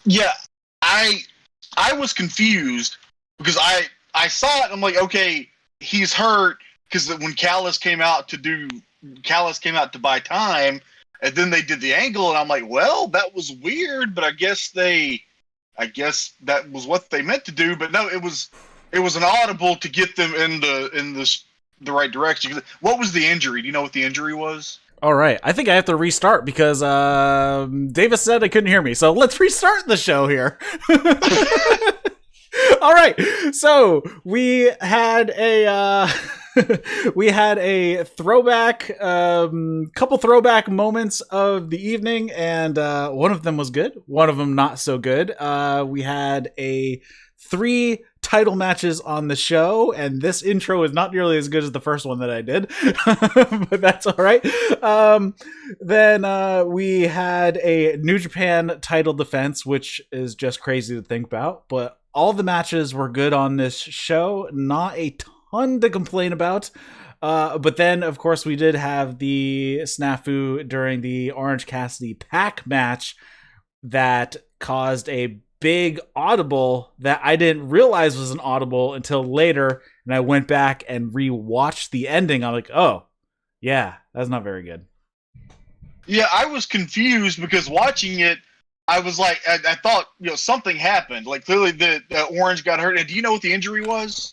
Yeah, I was confused because I saw it and I'm like, okay, he's hurt because when Callis came out to buy time, and then they did the angle, and I'm like, well, that was weird, but I guess that was what they meant to do. But no, it was an audible to get them in the right direction. What was the injury? Do you know what the injury was? All right, I think I have to restart because Davis said I couldn't hear me. So let's restart the show here. All right, so we had a throwback, couple throwback moments of the evening, and one of them was good, one of them not so good. We had 3 title matches on the show, and this intro is not nearly as good as the first one that I did, but that's all right. Then we had a New Japan title defense, which is just crazy to think about, but all the matches were good on this show. Not a ton to complain about. But then, of course, we did have the snafu during the Orange Cassidy Pac match that caused a big audible that I didn't realize was an audible until later. And I went back and rewatched the ending. I'm like, oh, yeah, that's not very good. Yeah, I was confused because watching it, I was like, I thought, something happened. Like, clearly the Orange got hurt. And do you know what the injury was?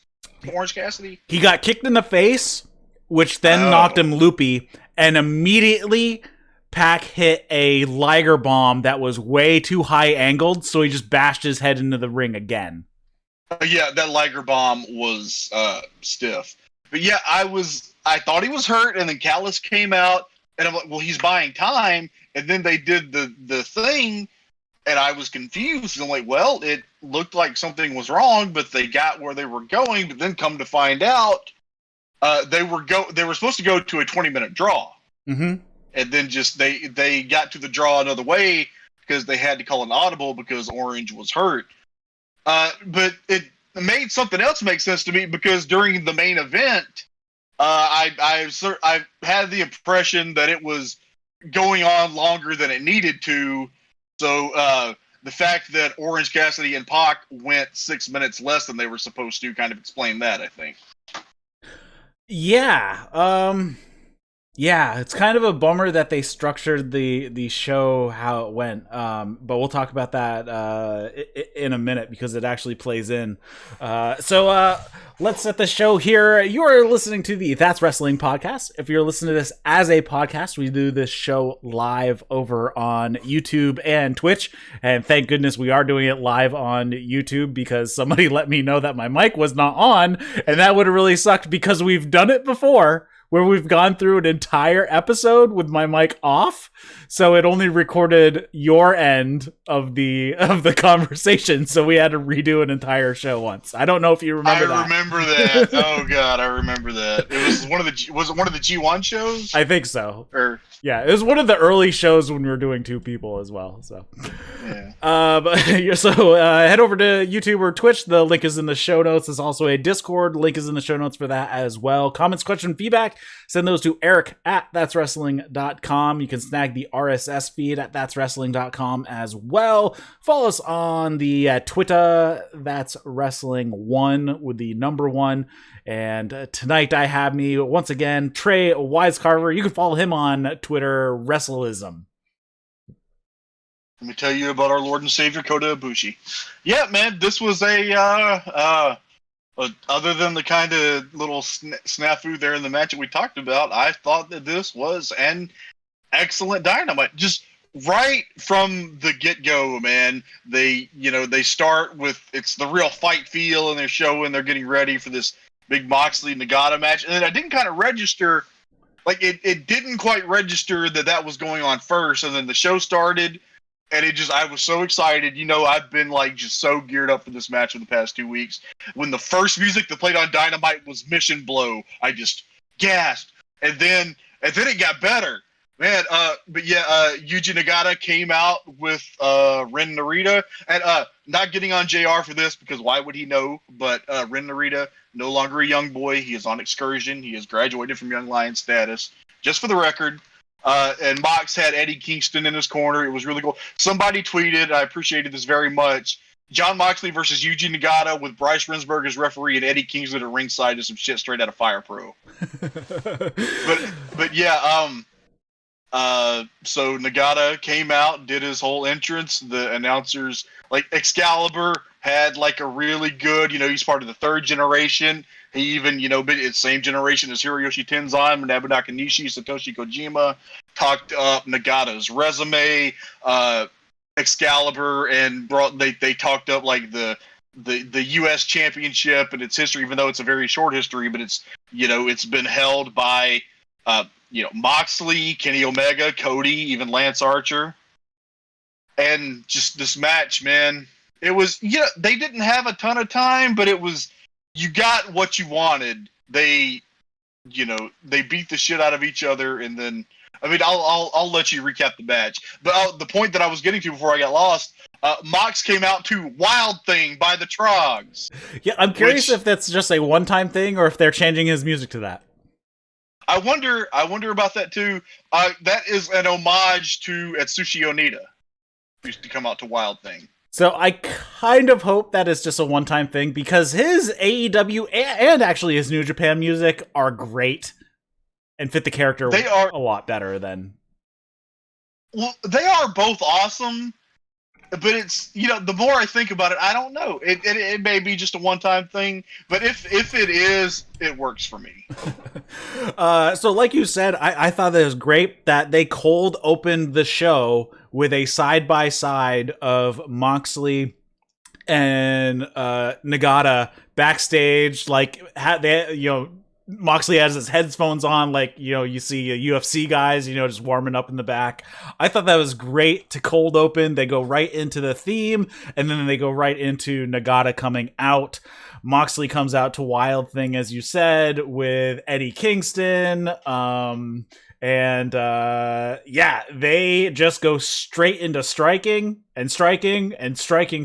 Orange Cassidy? He got kicked in the face, which then knocked him loopy, and immediately Pac hit a Liger bomb that was way too high angled, so he just bashed his head into the ring again. Yeah, that Liger bomb was stiff. But yeah, I thought he was hurt, and then Callis came out, and I'm like, well, he's buying time, and then they did the thing, and I was confused. I'm like, well, it looked like something was wrong, but they got where they were going. But then come to find out, they were supposed to go to a 20-minute draw, and then just they got to the draw another way because they had to call an audible because Orange was hurt. But it made something else make sense to me because during the main event, I had the impression that it was going on longer than it needed to. So the fact that Orange Cassidy and Pac went 6 minutes less than they were supposed to kind of explained that, I think. Yeah. Yeah, it's kind of a bummer that they structured the show how it went. But we'll talk about that in a minute because it actually plays in. So let's set the show here. You are listening to the That's Wrestling podcast. If you're listening to this as a podcast, we do this show live over on YouTube and Twitch. And thank goodness we are doing it live on YouTube because somebody let me know that my mic was not on. And that would have really sucked because we've done it before, where we've gone through an entire episode with my mic off, so it only recorded your end of the conversation, so we had to redo an entire show once. I don't know if you remember that. I remember that. Oh god, I remember that. It was was it one of the G1 shows? I think so. Yeah, it was one of the early shows when we were doing 2 people as well. So, yeah. Head over to YouTube or Twitch. The link is in the show notes. There's also a Discord. Link is in the show notes for that as well. Comments, question, feedback, send those to eric@thatswrestling.com. You can snag the RSS feed at thatswrestling.com as well. Follow us on the Twitter, That's Wrestling 1 with the number 1. And tonight I have me once again, Trae Wisecarver. You can follow him on Twitter, Wrestleism. Let me tell you about our Lord and Savior Kota Ibushi. Yeah, man, this was other than the kind of little snafu there in the match that we talked about, I thought that this was an excellent Dynamite. Just right from the get-go, man. They start with, it's the real fight feel, and they're showing they're getting ready for this big Moxley Nagata match. And then I didn't kind of register, like it didn't quite register that was going on first. And then the show started, and I was so excited. I've been like just so geared up for this match for the past 2 weeks. When the first music that played on Dynamite was Mission Blow, I just gasped. And then it got better. Man, Yuji Nagata came out with Ren Narita, and not getting on JR for this because why would he know? But Ren Narita, no longer a young boy, he is on excursion. He has graduated from Young Lion status. Just for the record, And Mox had Eddie Kingston in his corner. It was really cool. Somebody tweeted, I appreciated this very much, Jon Moxley versus Yuji Nagata with Bryce Remsburg as referee and Eddie Kingston at ringside is some shit straight out of Fire Pro. but yeah, so Nagata came out, did his whole entrance. The announcers, like Excalibur, had like a really good, he's part of the third generation. He even, it's same generation as Hiroyoshi Tenzan, Manabu Nakanishi, Satoshi Kojima, talked up Nagata's resume, Excalibur, and they talked up like the US Championship and its history, even though it's a very short history, but it's, it's been held by, Moxley, Kenny Omega, Cody, even Lance Archer. And just this match, man, it was, they didn't have a ton of time, but it was, you got what you wanted. They beat the shit out of each other, and then, I'll let you recap the match. But the point that I was getting to before I got lost, Mox came out to Wild Thing by the Trogs. Yeah, I'm curious if that's just a one-time thing or if they're changing his music to that. I wonder about that too. That is an homage to Atsushi Onita, who used to come out to Wild Thing. So I kind of hope that is just a one-time thing, because his AEW and actually his New Japan music are great and fit the character a lot better than... Well, they are both awesome, but it's, the more I think about it, I don't know. It may be just a one-time thing, but if it is, it works for me. So like you said, I thought that it was great that they cold opened the show with a side-by-side of Moxley and Nagata backstage. Like, Moxley has his headphones on, like, you see UFC guys, just warming up in the back. I thought that was great to cold open. They go right into the theme, and then they go right into Nagata coming out. Moxley comes out to Wild Thing, as you said, with Eddie Kingston. They just go straight into striking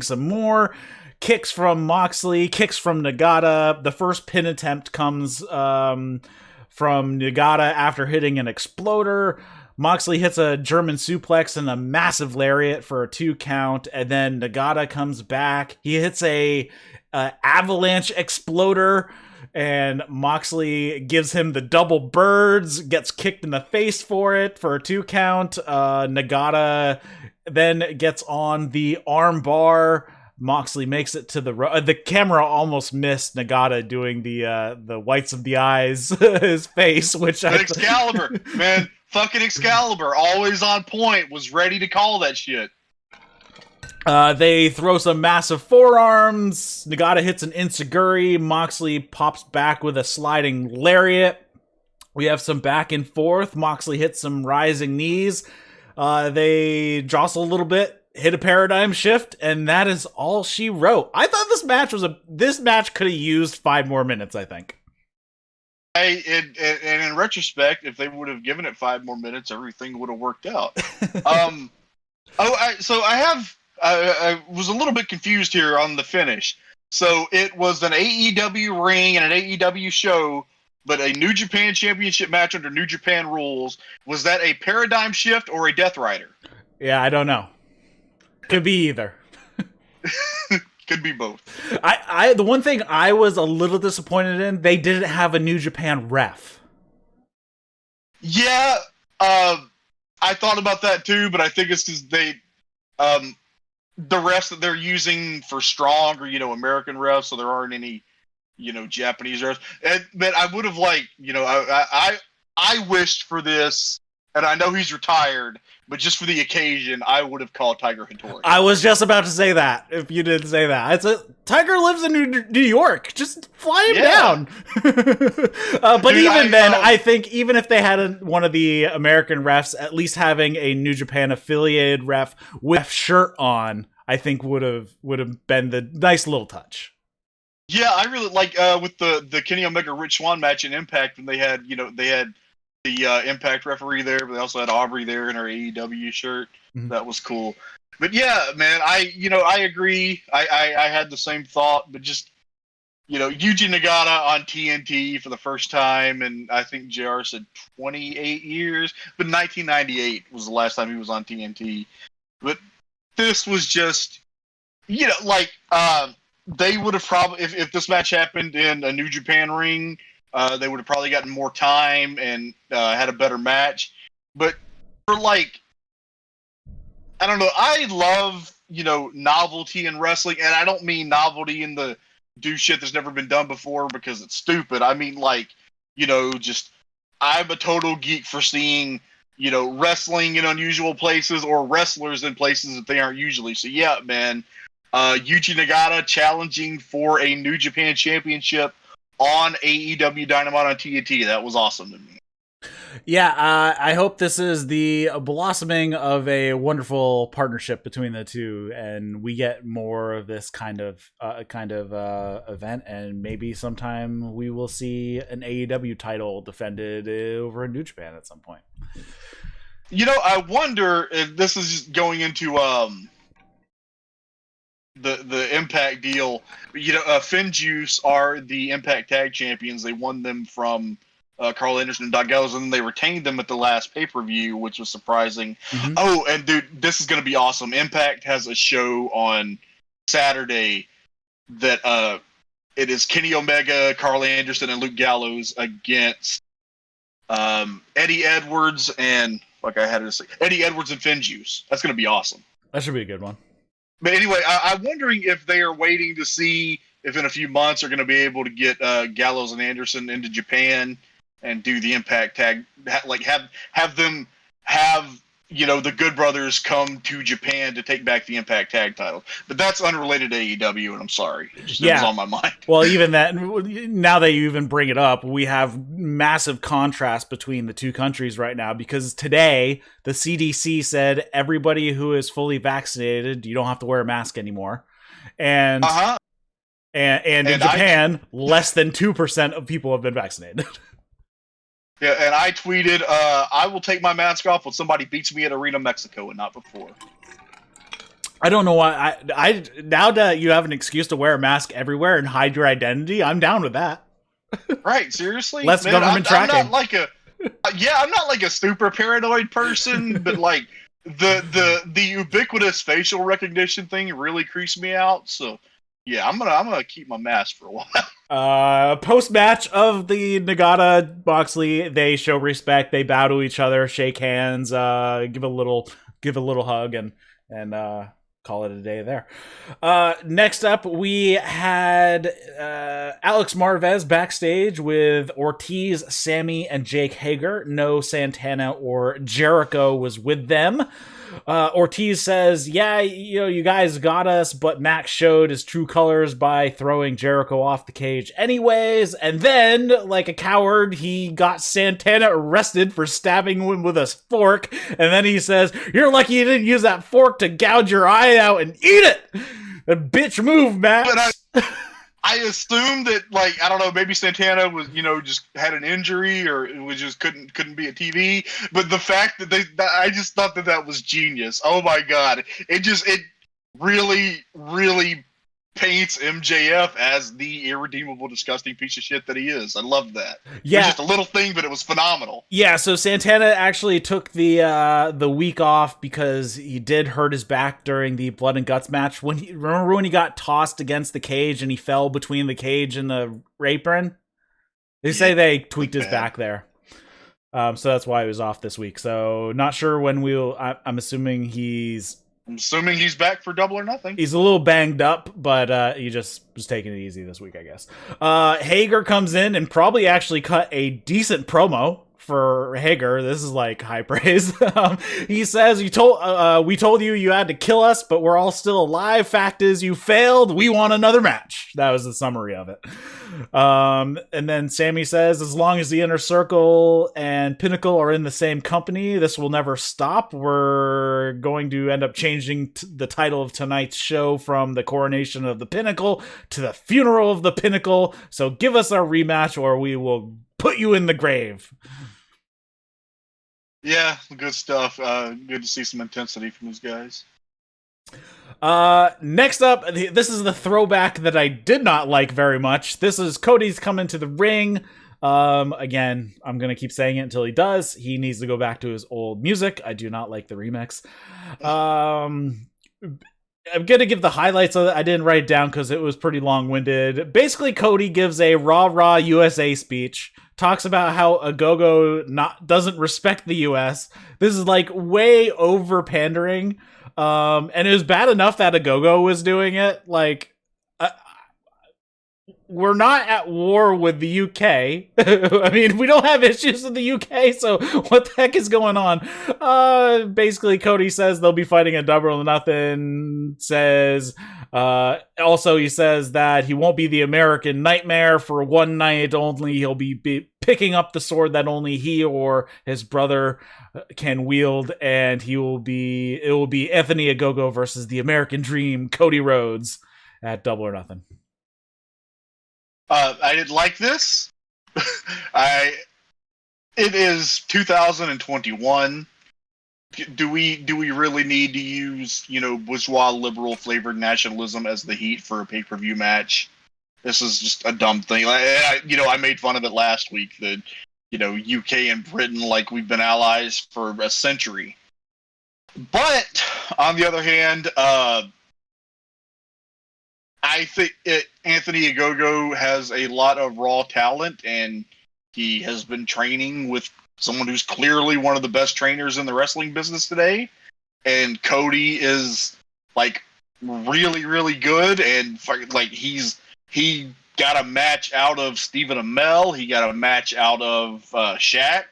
some more. Kicks from Moxley, kicks from Nagata. The first pin attempt comes from Nagata after hitting an exploder. Moxley hits a German suplex and a massive lariat for a 2 count, and then Nagata comes back. He hits a avalanche exploder, and Moxley gives him the double birds, gets kicked in the face for it for a 2 count. Nagata then gets on the arm bar. Moxley makes it to the camera almost missed Nagata doing the whites of the eyes, his face, which Excalibur, man, fucking Excalibur, always on point, was ready to call that shit. They throw some massive forearms. Nagata hits an enziguri. Moxley pops back with a sliding lariat. We have some back and forth. Moxley hits some rising knees. They jostle a little bit, hit a paradigm shift, and that is all she wrote. I thought this match could have used 5 more minutes, I think. And in retrospect, if they would have given it 5 more minutes, everything would have worked out. I was a little bit confused here on the finish. So it was an AEW ring and an AEW show, but a New Japan Championship match under New Japan rules. Was that a paradigm shift or a Death Rider? Yeah, I don't know. Could be either. Could be both. The one thing I was a little disappointed in, they didn't have a New Japan ref. Yeah, I thought about that too, but I think it's because they, the refs that they're using for Strong are, American refs, so there aren't any, Japanese refs. But I would have liked, I wished for this, and I know he's retired, but just for the occasion, I would have called Tiger Hattori. I was just about to say that, if you didn't say that. Tiger lives in New York. Just fly him down. But dude, I think even if they had one of the American refs, at least having a New Japan affiliated ref with shirt on, I think would have been the nice little touch. Yeah, I really like with the Kenny Omega Rich Swann match in Impact when they had the Impact referee there, but they also had Aubrey there in her AEW shirt. Mm-hmm. That was cool. But yeah, man, I agree. I had the same thought, but just, Yuji Nagata on TNT for the first time, and I think JR said 28 years, but 1998 was the last time he was on TNT. But this was just, they would have probably, if this match happened in a New Japan ring, they would have probably gotten more time and had a better match. But for I don't know, I love, novelty in wrestling, and I don't mean novelty in the do shit that's never been done before because it's stupid. I mean, just I'm a total geek for seeing, wrestling in unusual places or wrestlers in places that they aren't usually. So yeah, man, Yuji Nagata challenging for a New Japan Championship on AEW Dynamite on TNT. That was awesome to me. Yeah, I hope this is the blossoming of a wonderful partnership between the two, and we get more of this kind of event, and maybe sometime we will see an AEW title defended over in New Japan at some point. I wonder if this is just going into the Impact deal. Finjuice are the Impact Tag Champions. They won them from Carl Anderson and Doc Gallows, and then they retained them at the last pay-per-view, which was surprising. Mm-hmm. Oh, and dude, this is going to be awesome. Impact has a show on Saturday that it is Kenny Omega, Carl Anderson, and Luke Gallows against Eddie Edwards and Eddie Edwards and Finjuice. That's going to be awesome. That should be a good one. But anyway, I'm wondering if they are waiting to see if in a few months they're going to be able to get Gallows and Anderson into Japan and do the Impact Tag, have them have the Good Brothers come to Japan to take back the Impact Tag title. But that's unrelated to AEW, and I'm sorry. It was on my mind. Well, even that, now that you even bring it up, we have massive contrast between the two countries right now, because today the CDC said everybody who is fully vaccinated, you don't have to wear a mask anymore. And in Japan, less than 2% of people have been vaccinated. Yeah, and I tweeted, I will take my mask off when somebody beats me at Arena Mexico and not before. I don't know why. I now that you have an excuse to wear a mask everywhere and hide your identity, I'm down with that. Right, seriously? Less government tracking. I'm not like a super paranoid person, but the ubiquitous facial recognition thing really creeps me out, so yeah, I'm gonna keep my mask for a while. Post-match of the Nagata Moxley, they show respect. They bow to each other, shake hands, give a little hug, and call it a day there. Next up, we had Alex Marvez backstage with Ortiz, Sammy, and Jake Hager. No Santana or Jericho was with them. Ortiz says, yeah, you guys got us, but Max showed his true colors by throwing Jericho off the cage anyways. And then, like a coward, he got Santana arrested for stabbing him with a fork. And then he says, you're lucky you didn't use that fork to gouge your eye out and eat it. A bitch move, Max. But I assumed that, I don't know, maybe Santana was, just had an injury or it was just couldn't be a TV. But the fact that I just thought that was genius. Oh my God. It really, really paints MJF as the irredeemable, disgusting piece of shit that he is. I love that. Yeah. It was just a little thing, but it was phenomenal. Yeah, so Santana actually took the week off because he did hurt his back during the Blood and Guts match. Remember when he got tossed against the cage and he fell between the cage and the apron? They say they tweaked his back there. So that's why he was off this week. So not sure when I'm assuming he's back for Double or Nothing. He's a little banged up, but he just was taking it easy this week, I guess. Hager comes in and probably actually cut a decent promo for Hager. This is high praise. He says, we told you had to kill us, but we're all still alive. Fact is, you failed. We want another match. That was the summary of it. And then Sammy says, as long as the Inner Circle and Pinnacle are in the same company, this will never stop. We're going to end up changing the title of tonight's show from the Coronation of the Pinnacle to the Funeral of the Pinnacle. So give us a rematch or we will put you in the grave. Yeah, good stuff. Good to see some intensity from these guys. Next up, this is the throwback that I did not like very much. This is Cody's coming to the ring. Again, I'm gonna keep saying it until he does. He needs to go back to his old music. I do not like the remix. I'm gonna give the highlights of it. I didn't write it down because it was pretty long-winded. Basically, Cody gives a rah USA speech, talks about how Ogogo doesn't respect the US. This is like way over pandering. And it was bad enough that Ogogo was doing it. Like, we're not at war with the UK. I mean, we don't have issues with the UK, so what the heck is going on? Basically, Cody says they'll be fighting a double or nothing. Also, he says that he won't be the American Nightmare for one night only. He'll be picking up the sword that only he or his brother can wield, and it will be Anthony Ogogo versus the American Dream, Cody Rhodes, at Double or Nothing. I didn't like this. It is 2021. Do we really need to use, bourgeois liberal flavored nationalism as the heat for a pay-per-view match? This is just a dumb thing. I made fun of it last week that, UK and Britain, like we've been allies for a century. But on the other hand, I think Anthony Ogogo has a lot of raw talent, and he has been training with someone who's clearly one of the best trainers in the wrestling business today. And Cody is like really, really good, and like he got a match out of Stephen Amell. He got a match out of Shaq.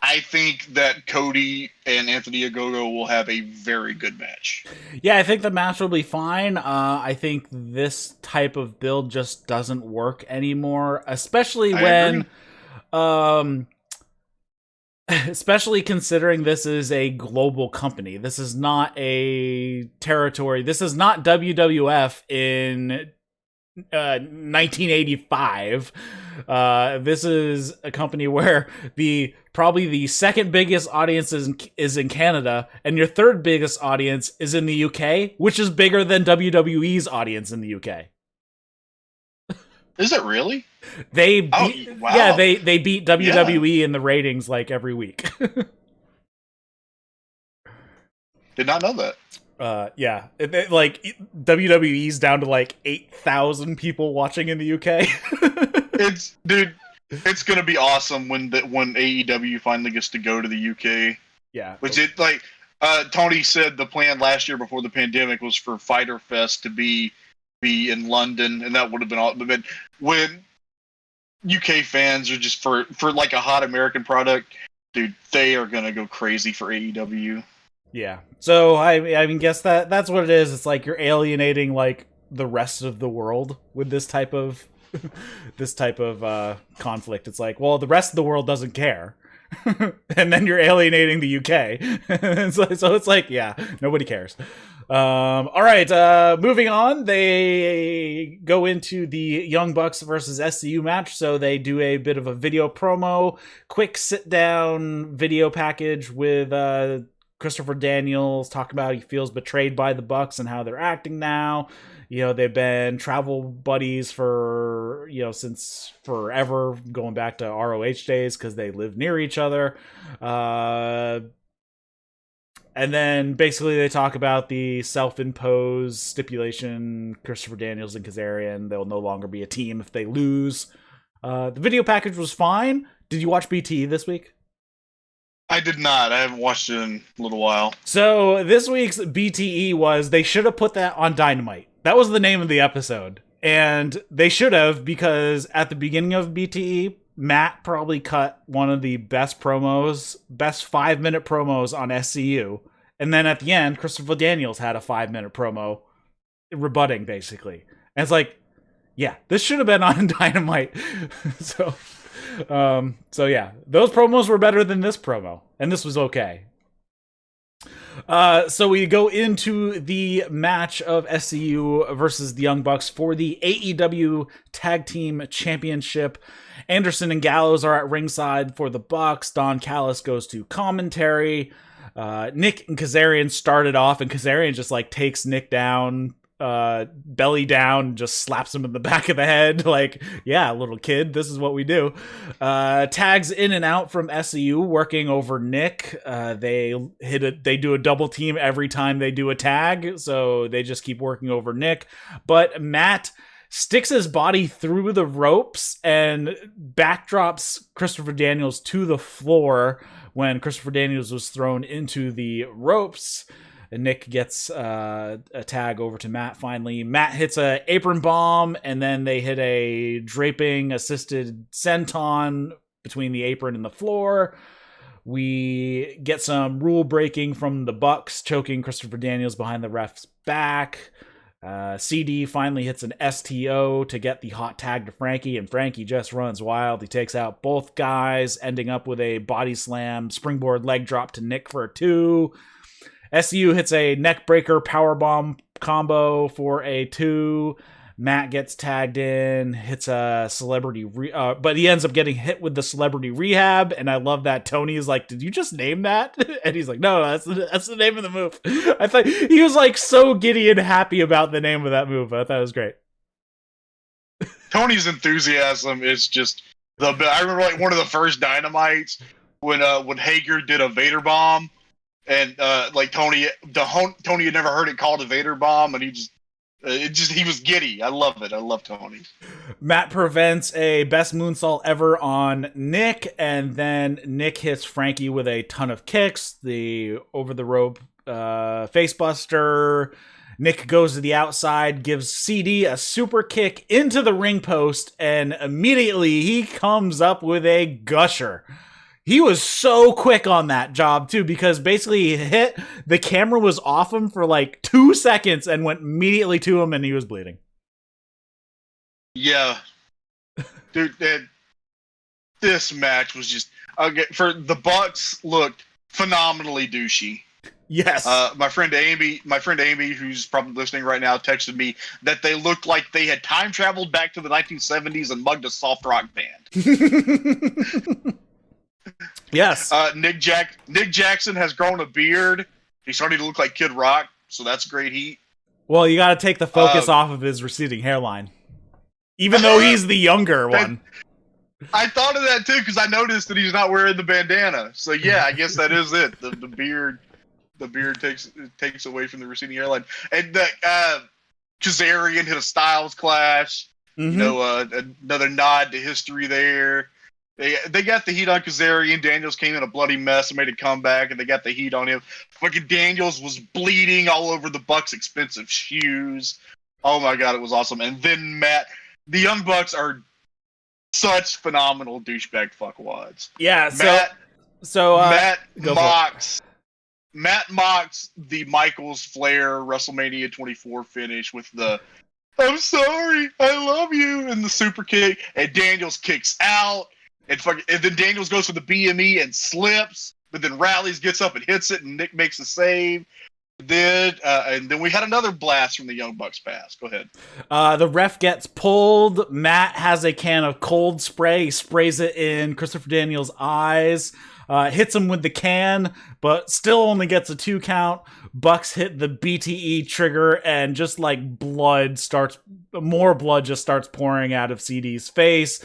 I think that Cody and Anthony Ogogo will have a very good match. Yeah, I think the match will be fine. I think this type of build just doesn't work anymore, especially especially considering this is a global company. This is not a territory. This is not WWF in 1985. This is a company where probably the second biggest audience is in Canada, and your third biggest audience is in the UK, which is bigger than WWE's audience in the UK. Is it really? They beat WWE in the ratings like every week. Did not know that. Yeah, like WWE's down to like 8,000 people watching in the UK. It's gonna be awesome when AEW finally gets to go to the UK. Yeah, which Tony said the plan last year before the pandemic was for Fyter Fest to be in London, and that would have been all. But when UK fans are just for like a hot American product, dude, they are gonna go crazy for AEW. Yeah. So I mean, guess that's what it is. It's like you're alienating like the rest of the world with this type of conflict. It's like, well, the rest of the world doesn't care. And then you're alienating the UK. And so it's like, yeah, nobody cares. All right, moving on. They go into the Young Bucks versus SCU match. So they do a bit of a video promo, quick sit down video package with Christopher Daniels talking about he feels betrayed by the Bucks and how they're acting now. They've been travel buddies for, since forever, going back to ROH days because they live near each other. And then basically they talk about the self-imposed stipulation, Christopher Daniels and Kazarian, they'll no longer be a team if they lose. The video package was fine. Did you watch BTE this week? I did not. I haven't watched it in a little while. So this week's BTE was, they should have put that on Dynamite. That was the name of the episode. And they should have, because at the beginning of BTE, Matt probably cut one of the best 5-minute promos on SCU. And then at the end, Christopher Daniels had a 5-minute promo rebutting, basically. And it's like, yeah, this should have been on Dynamite. So yeah, those promos were better than this promo. And this was okay. So we go into the match of SCU versus the Young Bucks for the AEW Tag Team Championship. Anderson and Gallows are at ringside for the Bucks. Don Callis goes to commentary. Nick and Kazarian started off, and Kazarian just like takes Nick down, belly down, just slaps him in the back of the head. Like, yeah, little kid, this is what we do. Tags in and out from SCU working over Nick. They do a double team every time they do a tag, so they just keep working over Nick. But Matt sticks his body through the ropes and backdrops Christopher Daniels to the floor when Christopher Daniels was thrown into the ropes. And Nick gets a tag over to Matt finally. Matt hits a apron bomb, and then they hit a draping assisted senton between the apron and the floor. We get some rule breaking from the Bucks, choking Christopher Daniels behind the ref's back. CD finally hits an STO to get the hot tag to Frankie, and Frankie just runs wild. He takes out both guys, ending up with a body slam, springboard leg drop to Nick for a 2. SU hits a neck breaker powerbomb combo for a 2. Matt gets tagged in, hits a celebrity, but he ends up getting hit with the celebrity rehab. And I love that Tony is like, "Did you just name that?" And he's like, "No, that's the name of the move." I thought he was like so giddy and happy about the name of that move. I thought it was great. Tony's enthusiasm is just I remember like one of the first Dynamites when Hager did a Vader bomb. And like Tony had never heard it called a Vader bomb, and he was giddy. I love it. I love Tony. Matt prevents a best moonsault ever on Nick, and then Nick hits Frankie with a ton of kicks. The over the rope facebuster. Nick goes to the outside, gives CD a super kick into the ring post, and immediately he comes up with a gusher. He was so quick on that job, too, because basically he hit, the camera was off him for like 2 seconds and went immediately to him, and he was bleeding. Yeah. Dude, this match was just... for the Bucks looked phenomenally douchey. Yes. My friend Amy, who's probably listening right now, texted me that they looked like they had time traveled back to the 1970s and mugged a soft rock band. Yes. Nick Jackson has grown a beard. He's starting to look like Kid Rock, so that's great heat. Well, you got to take the focus off of his receding hairline, even though he's the younger one. I thought of that too because I noticed that he's not wearing the bandana. So yeah, I guess that is it. The beard takes away from the receding hairline, and Kazarian hit a Styles Clash. Mm-hmm. You know, another nod to history there. They got the heat on Kazarian. Daniels came in a bloody mess and made a comeback, and they got the heat on him. Fucking Daniels was bleeding all over the Bucks' expensive shoes. Oh my god, it was awesome. And then Matt, the Young Bucks are such phenomenal douchebag fuckwads. Yeah, Matt mocks the Michaels Flair WrestleMania 24 finish with the "I'm sorry, I love you" and the super kick, and Daniels kicks out. And then Daniels goes for the BME and slips, but then rallies, gets up and hits it, and Nick makes a save. And then we had another blast from the Young Bucks pass. Go ahead. The ref gets pulled. Matt has a can of cold spray. He sprays it in Christopher Daniels' eyes. Hits him with the can, but still only gets a 2 count. Bucks hit the BTE trigger, and just like more blood just starts pouring out of CD's face.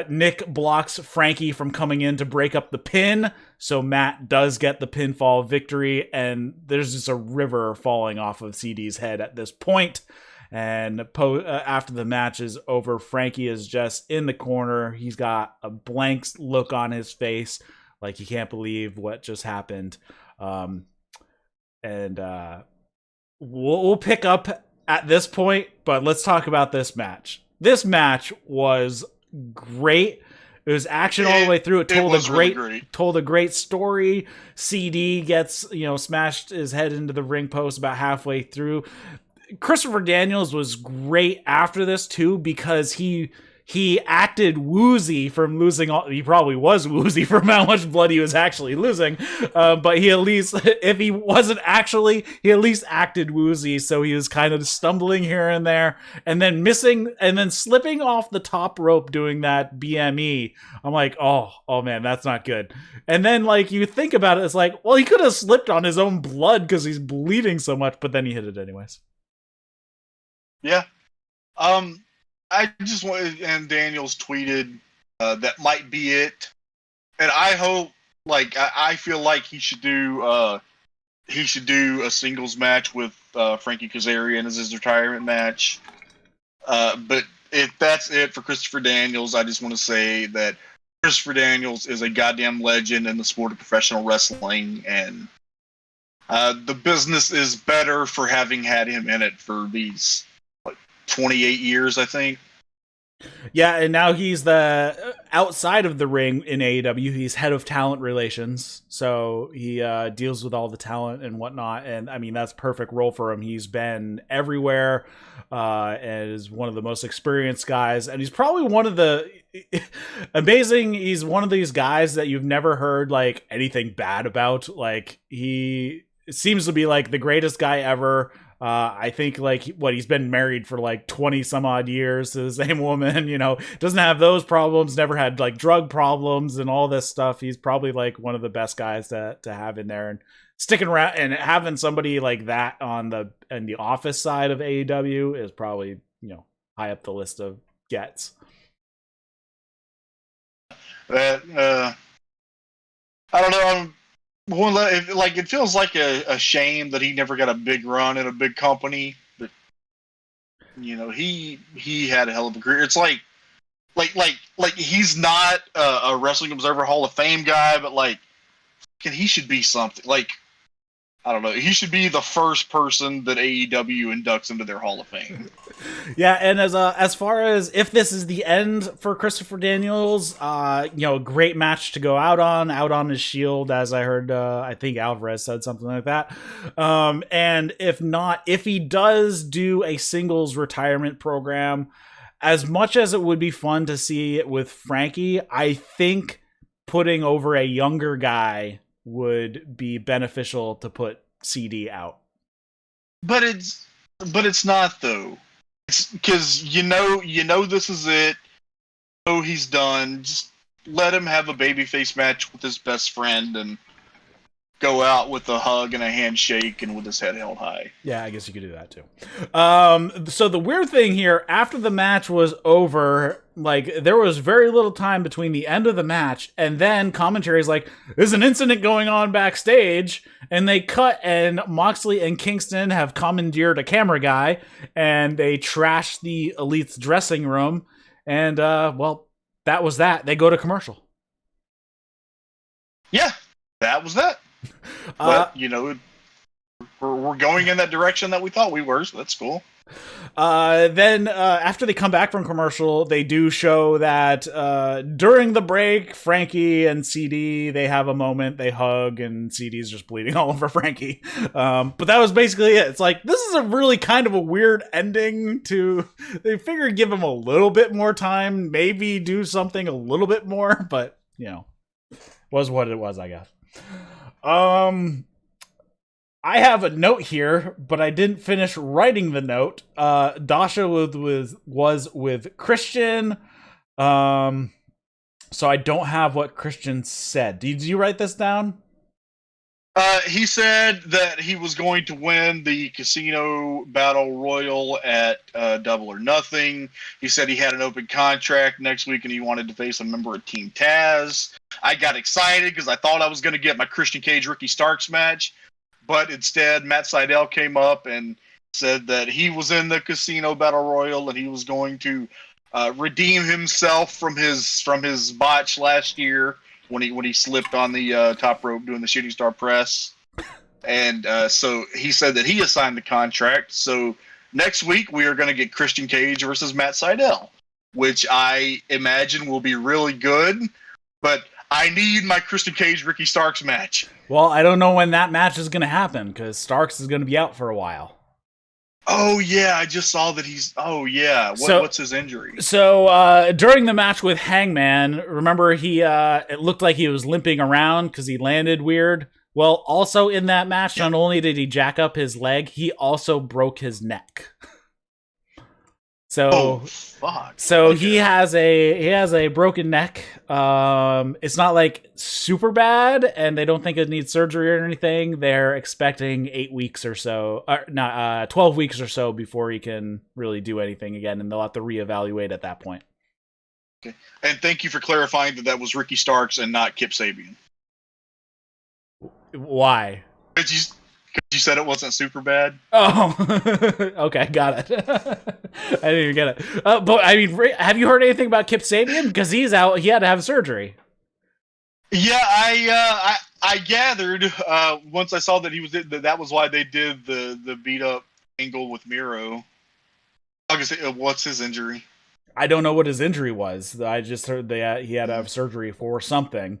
Nick blocks Frankie from coming in to break up the pin, so Matt does get the pinfall victory, and there's just a river falling off of CD's head at this point. And after the match is over, Frankie is just in the corner. He's got a blank look on his face, like he can't believe what just happened. We'll pick up at this point, but let's talk about this match. This match was great. It was action all the way through. It told a great story. CD gets, smashed his head into the ring post about halfway through. Christopher Daniels was great after this too, because he he acted woozy from losing all. He probably was woozy from how much blood he was actually losing. But he at least, if he wasn't actually, he at least acted woozy. So he was kind of stumbling here and there, and then missing, and then slipping off the top rope doing that BME. I'm like, oh man, that's not good. And then like you think about it, it's like, well, he could have slipped on his own blood because he's bleeding so much, but then he hit it anyways. Yeah. I just wanted, and Daniels tweeted that might be it, and I hope, like, I feel like he should do a singles match with Frankie Kazarian as his retirement match. But if that's it for Christopher Daniels, I just want to say that Christopher Daniels is a goddamn legend in the sport of professional wrestling, and the business is better for having had him in it for these 28 years, I think. Yeah, and now he's the outside of the ring in AEW. He's head of talent relations, so he deals with all the talent and whatnot. And I mean, that's perfect role for him. He's been everywhere, and is one of the most experienced guys. And he's probably one of the amazing. He's one of these guys that you've never heard like anything bad about. Like he seems to be like the greatest guy ever. I think like he's been married for like 20 some odd years to the same woman, you know, doesn't have those problems, never had like drug problems and all this stuff. He's probably like one of the best guys to have in there, and sticking around and having somebody like that on the office side of AEW is probably, you know, high up the list of gets. That I don't know. It feels like a shame that he never got a big run in a big company. But you know, he had a hell of a career. It's like he's not a Wrestling Observer Hall of Fame guy, but like, he should be something. Like, I don't know. He should be the first person that AEW inducts into their Hall of Fame. Yeah, and as far as if this is the end for Christopher Daniels, you know, great match to go out on his Shield, as I heard. I think Alvarez said something like that. And if not, if he does do a singles retirement program, as much as it would be fun to see it with Frankie, I think putting over a younger guy would be beneficial to put CD out. But it's not though. It's because you know this is it. Oh, he's done. Just let him have a babyface match with his best friend and go out with a hug and a handshake and with his head held high. Yeah, I guess you could do that too. So the weird thing here, after the match was over, like there was very little time between the end of the match and then commentary is like, there's an incident going on backstage, and they cut, and Moxley and Kingston have commandeered a camera guy and they trash the Elite's dressing room, and well, that was that. They go to commercial. Yeah, that was that. But you know, we're going in that direction that we thought we were, so that's cool. Then after they come back from commercial, they do show that during the break, Frankie and CD, they have a moment, they hug, and CD's just bleeding all over Frankie. But that was basically it. It's like, this is a really kind of a weird ending to, they figured give him a little bit more time, maybe do something a little bit more, but you know, was what it was, I guess. I have a note here, but I didn't finish writing the note. Dasha was with Christian. So I don't have what Christian said. Did you write this down? He said that he was going to win the Casino Battle Royal at Double or Nothing. He said he had an open contract next week and he wanted to face a member of Team Taz. I got excited because I thought I was going to get my Christian Cage Ricky Starks match, but instead Matt Seidel came up and said that he was in the Casino Battle Royal and he was going to redeem himself from his botch last year when he slipped on the top rope doing the shooting star press. And so he said that he assigned the contract. So next week we are going to get Christian Cage versus Matt Seidel, which I imagine will be really good. But I need my Christian Cage Ricky Starks match. Well, I don't know when that match is going to happen because Starks is going to be out for a while. Oh yeah, I just saw that he's. Oh yeah, what's his injury? So during the match with Hangman, remember it looked like he was limping around because he landed weird. Well, also in that match, not only did he jack up his leg, he also broke his neck. So, fuck. So okay. he has a broken neck. It's not like super bad, and they don't think it needs surgery or anything. They're expecting 8 weeks or so, or not 12 weeks or so before he can really do anything again, and they'll have to reevaluate at that point. Okay. And thank you for clarifying that was Ricky Starks and not Kip Sabian. Why? Because you said it wasn't super bad. Oh, okay, got it. I didn't even get it. But I mean, have you heard anything about Kip Sabian? Because he's out. He had to have surgery. Yeah, I gathered once I saw that he was that was why they did the beat up angle with Miro. I was gonna say, what's his injury? I don't know what his injury was. I just heard he had to have surgery for something.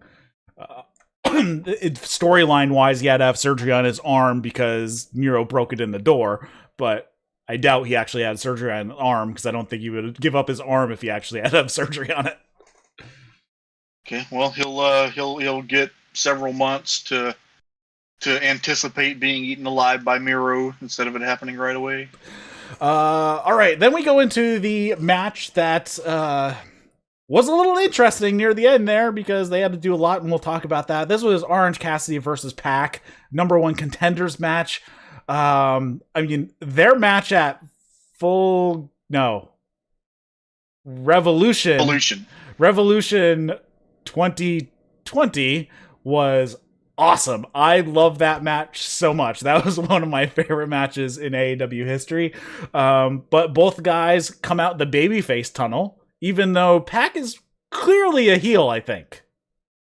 Storyline wise, he had to have surgery on his arm because Miro broke it in the door, but I doubt he actually had surgery on his arm because I don't think he would give up his arm if he actually had to have surgery on it. Okay, well he'll get several months to anticipate being eaten alive by Miro instead of it happening right away. All right, then we go into the match that was a little interesting near the end there because they had to do a lot, and we'll talk about that. This was Orange Cassidy versus Pac, '1 Contenders match. I mean, their match at Revolution 2020 was awesome. I love that match so much. That was one of my favorite matches in AEW history. But both guys come out the babyface tunnel, even though Pac is clearly a heel, I think.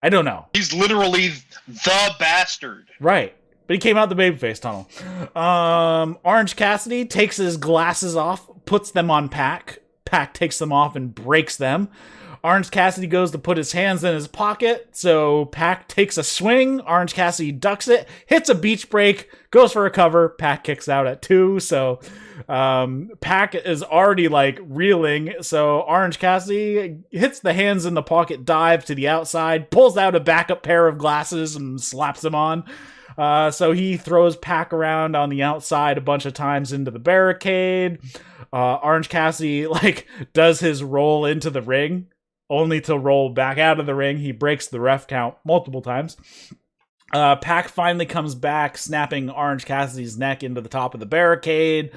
I don't know. He's literally the bastard. Right. But he came out the babyface tunnel. Orange Cassidy takes his glasses off, puts them on Pac. Pac takes them off and breaks them. Orange Cassidy goes to put his hands in his pocket, so Pac takes a swing. Orange Cassidy ducks it, hits a beach break, goes for a cover. Pac kicks out at 2, so Pac is already like reeling. So Orange Cassidy hits the hands in the pocket dive to the outside, pulls out a backup pair of glasses and slaps them on. So he throws Pac around on the outside a bunch of times into the barricade. Orange Cassidy does his roll into the ring, only to roll back out of the ring. He breaks the ref count multiple times. Pac finally comes back, snapping Orange Cassidy's neck into the top of the barricade.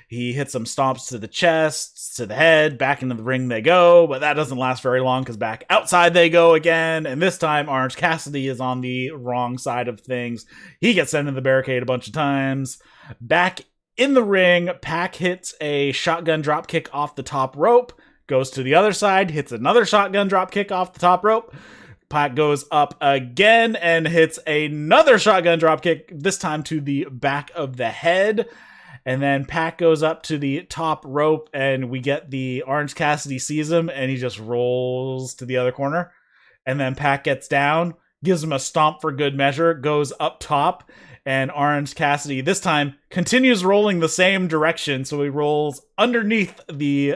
He hits some stomps to the chest, to the head, back into the ring they go, but that doesn't last very long because back outside they go again, and this time Orange Cassidy is on the wrong side of things. He gets sent into the barricade a bunch of times. Back in the ring, Pac hits a shotgun drop kick off the top rope, goes to the other side, hits another shotgun drop kick off the top rope. Pac goes up again and hits another shotgun drop kick, this time to the back of the head. And then Pac goes up to the top rope, and we get the Orange Cassidy sees him, and he just rolls to the other corner. And then Pac gets down, gives him a stomp for good measure, goes up top, and Orange Cassidy this time continues rolling the same direction. So he rolls underneath the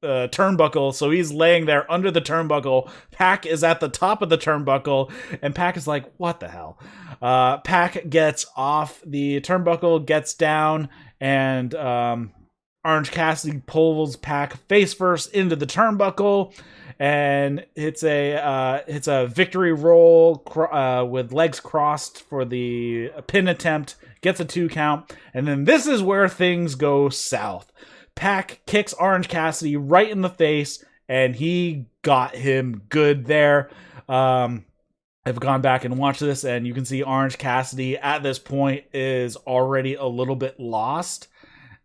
turnbuckle, so he's laying there under the turnbuckle. Pac is at the top of the turnbuckle, and Pac is like, what the hell? Pac gets off the turnbuckle, gets down, and Orange Cassidy pulls Pac face first into the turnbuckle, and it's a victory roll with legs crossed for the pin attempt, gets a 2 count, and then this is where things go south. Pac kicks Orange Cassidy right in the face, and he got him good there. I've gone back and watched this, and you can see Orange Cassidy at this point is already a little bit lost,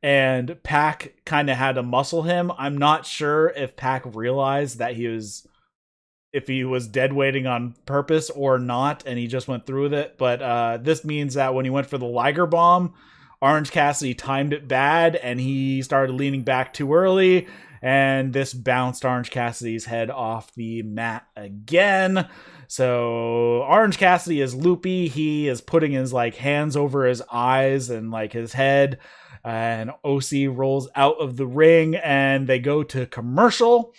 and Pac kind of had to muscle him. I'm not sure if Pac realized that if he was dead weighting on purpose or not, and he just went through with it. But this means that when he went for the Liger Bomb, Orange Cassidy timed it bad, and he started leaning back too early, and this bounced Orange Cassidy's head off the mat again. So Orange Cassidy is loopy. He is putting his hands over his eyes and his head. and OC rolls out of the ring, and they go to commercial.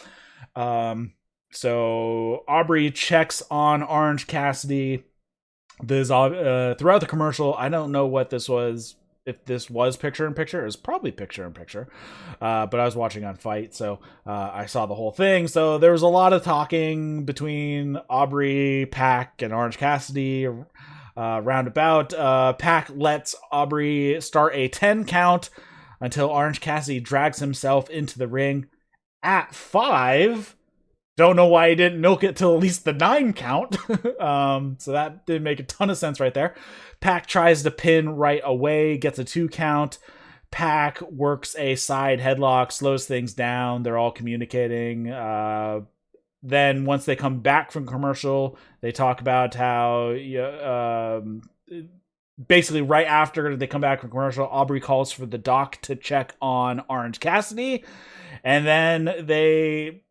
So Aubrey checks on Orange Cassidy. Throughout the commercial, I don't know what this was. If this was picture-in-picture, it was probably picture-in-picture. But I was watching on Fight, so I saw the whole thing. So there was a lot of talking between Aubrey, Pac, and Orange Cassidy. Roundabout, Pac lets Aubrey start a 10 count until Orange Cassidy drags himself into the ring at 5. Don't know why he didn't milk it till at least the 9 count. So that did make a ton of sense right there. Pac tries to pin right away, gets a 2 count. Pac works a side headlock, slows things down. They're all communicating. Then once they come back from commercial, they talk about how basically right after they come back from commercial, Aubrey calls for the doc to check on Orange Cassidy. And then they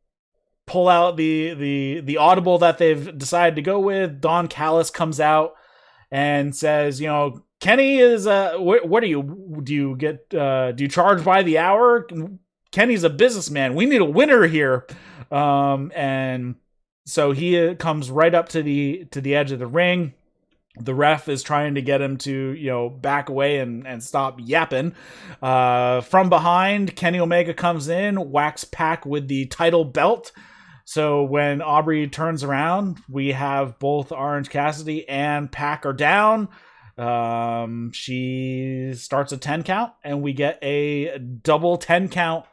pull out the audible that they've decided to go with. Don Callis comes out and says, Kenny is what are you? Do you charge by the hour? Kenny's a businessman. We need a winner here. And so he comes right up to the edge of the ring. The ref is trying to get him to, back away and stop yapping. From behind, Kenny Omega comes in, whacks Pac with the title belt. So when Aubrey turns around, we have both Orange Cassidy and Pac are down. She starts a 10 count, and we get a double 10 count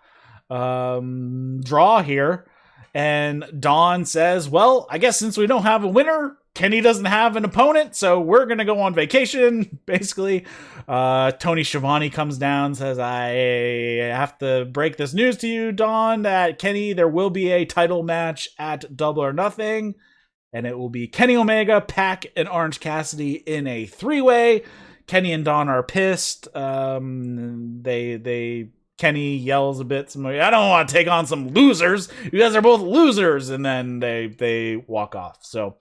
draw here. And Dawn says, well, I guess since we don't have a winner, Kenny doesn't have an opponent, so we're going to go on vacation, basically. Tony Schiavone comes down, says, I have to break this news to you, Dawn, that Kenny, there will be a title match at Double or Nothing, and it will be Kenny Omega, Pac, and Orange Cassidy in a 3-way. Kenny and Dawn are pissed. Kenny yells a bit, I don't want to take on some losers. You guys are both losers. And then they walk off. So,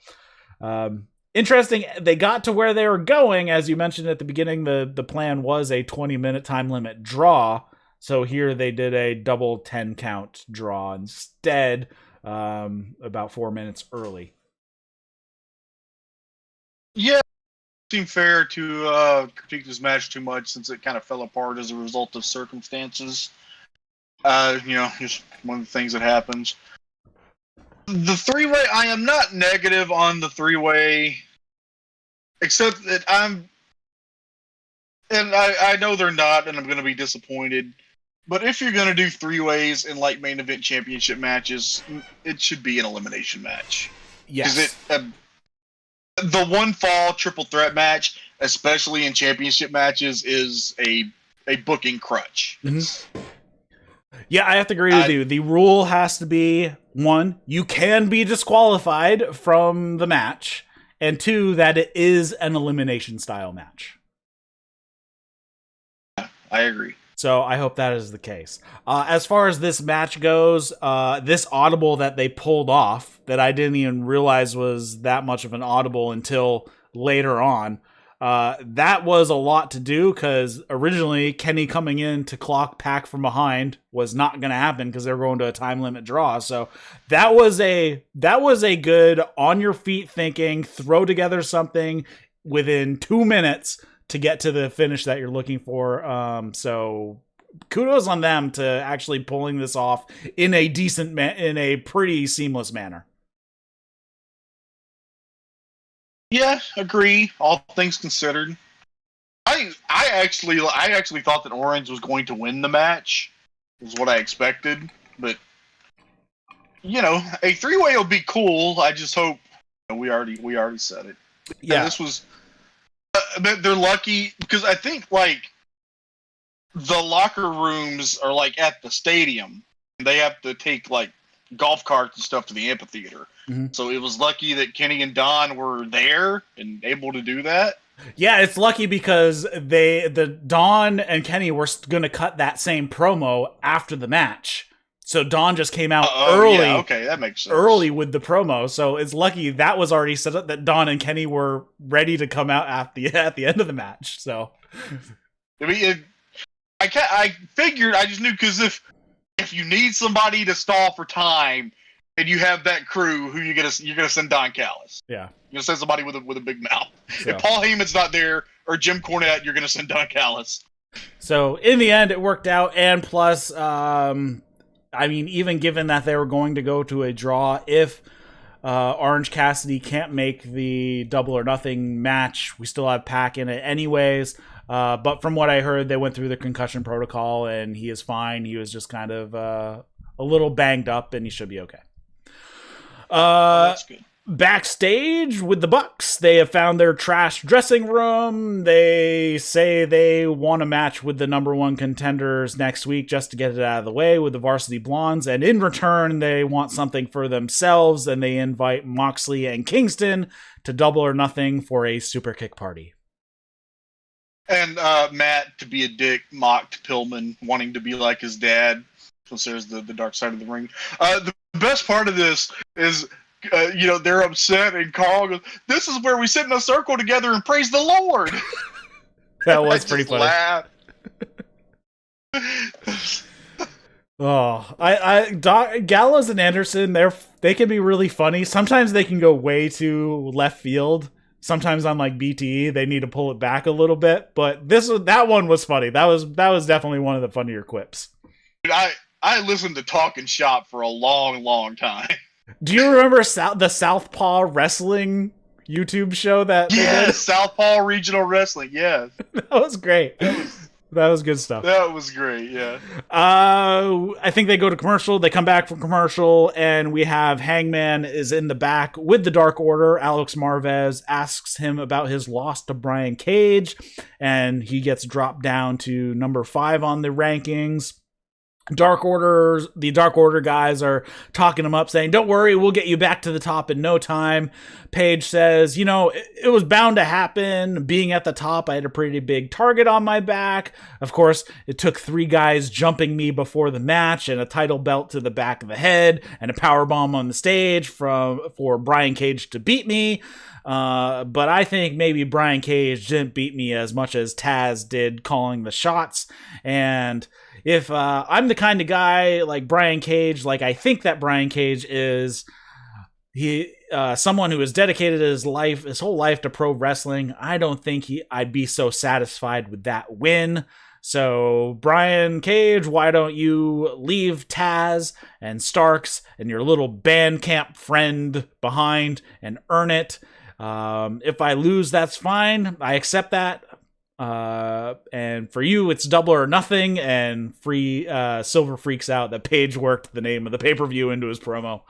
interesting. They got to where they were going. As you mentioned at the beginning, the plan was a 20-minute time limit draw. So here they did a double 10 count draw instead, about 4 minutes early. Yeah. Seemed fair to critique this match too much since it kind of fell apart as a result of circumstances. Just one of the things that happens. The 3-way, I am not negative on the 3-way, except that I know they're not, and I'm going to be disappointed. But if you're going to do 3-ways in like main event championship matches, it should be an elimination match. Yes. The one fall triple threat match, especially in championship matches, is a booking crutch. Mm-hmm. Yeah, I have to agree with you. The rule has to be, 1, you can be disqualified from the match, and 2, that it is an elimination style match. I agree. So I hope that is the case. As far as this match goes, this audible that they pulled off, that I didn't even realize was that much of an audible until later on, that was a lot to do because originally Kenny coming in to clock Pac from behind was not going to happen because they were going to a time limit draw. So that was a good on your feet thinking, throw together something within 2 minutes to get to the finish that you're looking for. So kudos on them to actually pulling this off in a in a pretty seamless manner. Yeah, agree. All things considered, I actually thought that Orange was going to win the match. Is what I expected, but a 3-way will be cool. I just hope we already said it. Yeah, and this was. They're lucky because I think the locker rooms are at the stadium. They have to take golf carts and stuff to the amphitheater. Mm-hmm. So it was lucky that Kenny and Don were there and able to do that. Yeah, it's lucky because Don and Kenny were going to cut that same promo after the match. So Don just came out early. Yeah, okay, that makes sense. Early with the promo, so it's lucky that was already set up that Don and Kenny were ready to come out at the end of the match. So, I I figured, I just knew, because if you need somebody to stall for time, and you have that crew, who you're gonna send Don Callis. Yeah. You're gonna send somebody with a big mouth. So. If Paul Heyman's not there or Jim Cornette, you're gonna send Don Callis. So in the end, it worked out, and plus, I mean, even given that they were going to go to a draw, if Orange Cassidy can't make the Double or Nothing match, we still have Pac in it anyways. But from what I heard, they went through the concussion protocol, and he is fine. He was just kind of a little banged up, and he should be okay. That's good. Backstage with the Bucks, they have found their trash dressing room. They say they want a match with the number one contenders next week just to get it out of the way with the Varsity Blondes. And in return, they want something for themselves, and they invite Moxley and Kingston to Double or Nothing for a super kick party. And Matt, to be a dick, mocked Pillman, wanting to be like his dad, since there's the dark side of the ring. The best part of this is... they're upset, and Carl goes, "This is where we sit in a circle together and praise the Lord." That was pretty funny. Laughed. Gallows and Anderson, they can be really funny. Sometimes they can go way too left field. Sometimes on like BTE, they need to pull it back a little bit. But that one was funny. That was definitely one of the funnier quips. Dude, I listened to Talking Shop for a long, long time. Do you remember the Southpaw Wrestling YouTube show that they did? Southpaw Regional Wrestling, yes. That was great. That was good stuff. That was great, yeah. I think they go to commercial. They come back from commercial, and we have Hangman is in the back with the Dark Order. Alex Marvez asks him about his loss to Brian Cage, and he gets dropped down to number 5 on the rankings. The Dark Order guys are talking him up, saying, "Don't worry, we'll get you back to the top in no time." Page says, it was bound to happen. Being at the top, I had a pretty big target on my back. Of course, it took 3 guys jumping me before the match, and a title belt to the back of the head, and a powerbomb on the stage for Brian Cage to beat me. But I think maybe Brian Cage didn't beat me as much as Taz did calling the shots. And if I'm the kind of guy like Brian Cage, like I think that Brian Cage is, someone who has dedicated his whole life to pro wrestling, I don't think I'd be so satisfied with that win. So Brian Cage, why don't you leave Taz and Starks and your little Bandcamp friend behind and earn it? If I lose, that's fine. I accept that. And for you, it's Double or Nothing, and Silver freaks out that Page worked the name of the pay-per-view into his promo.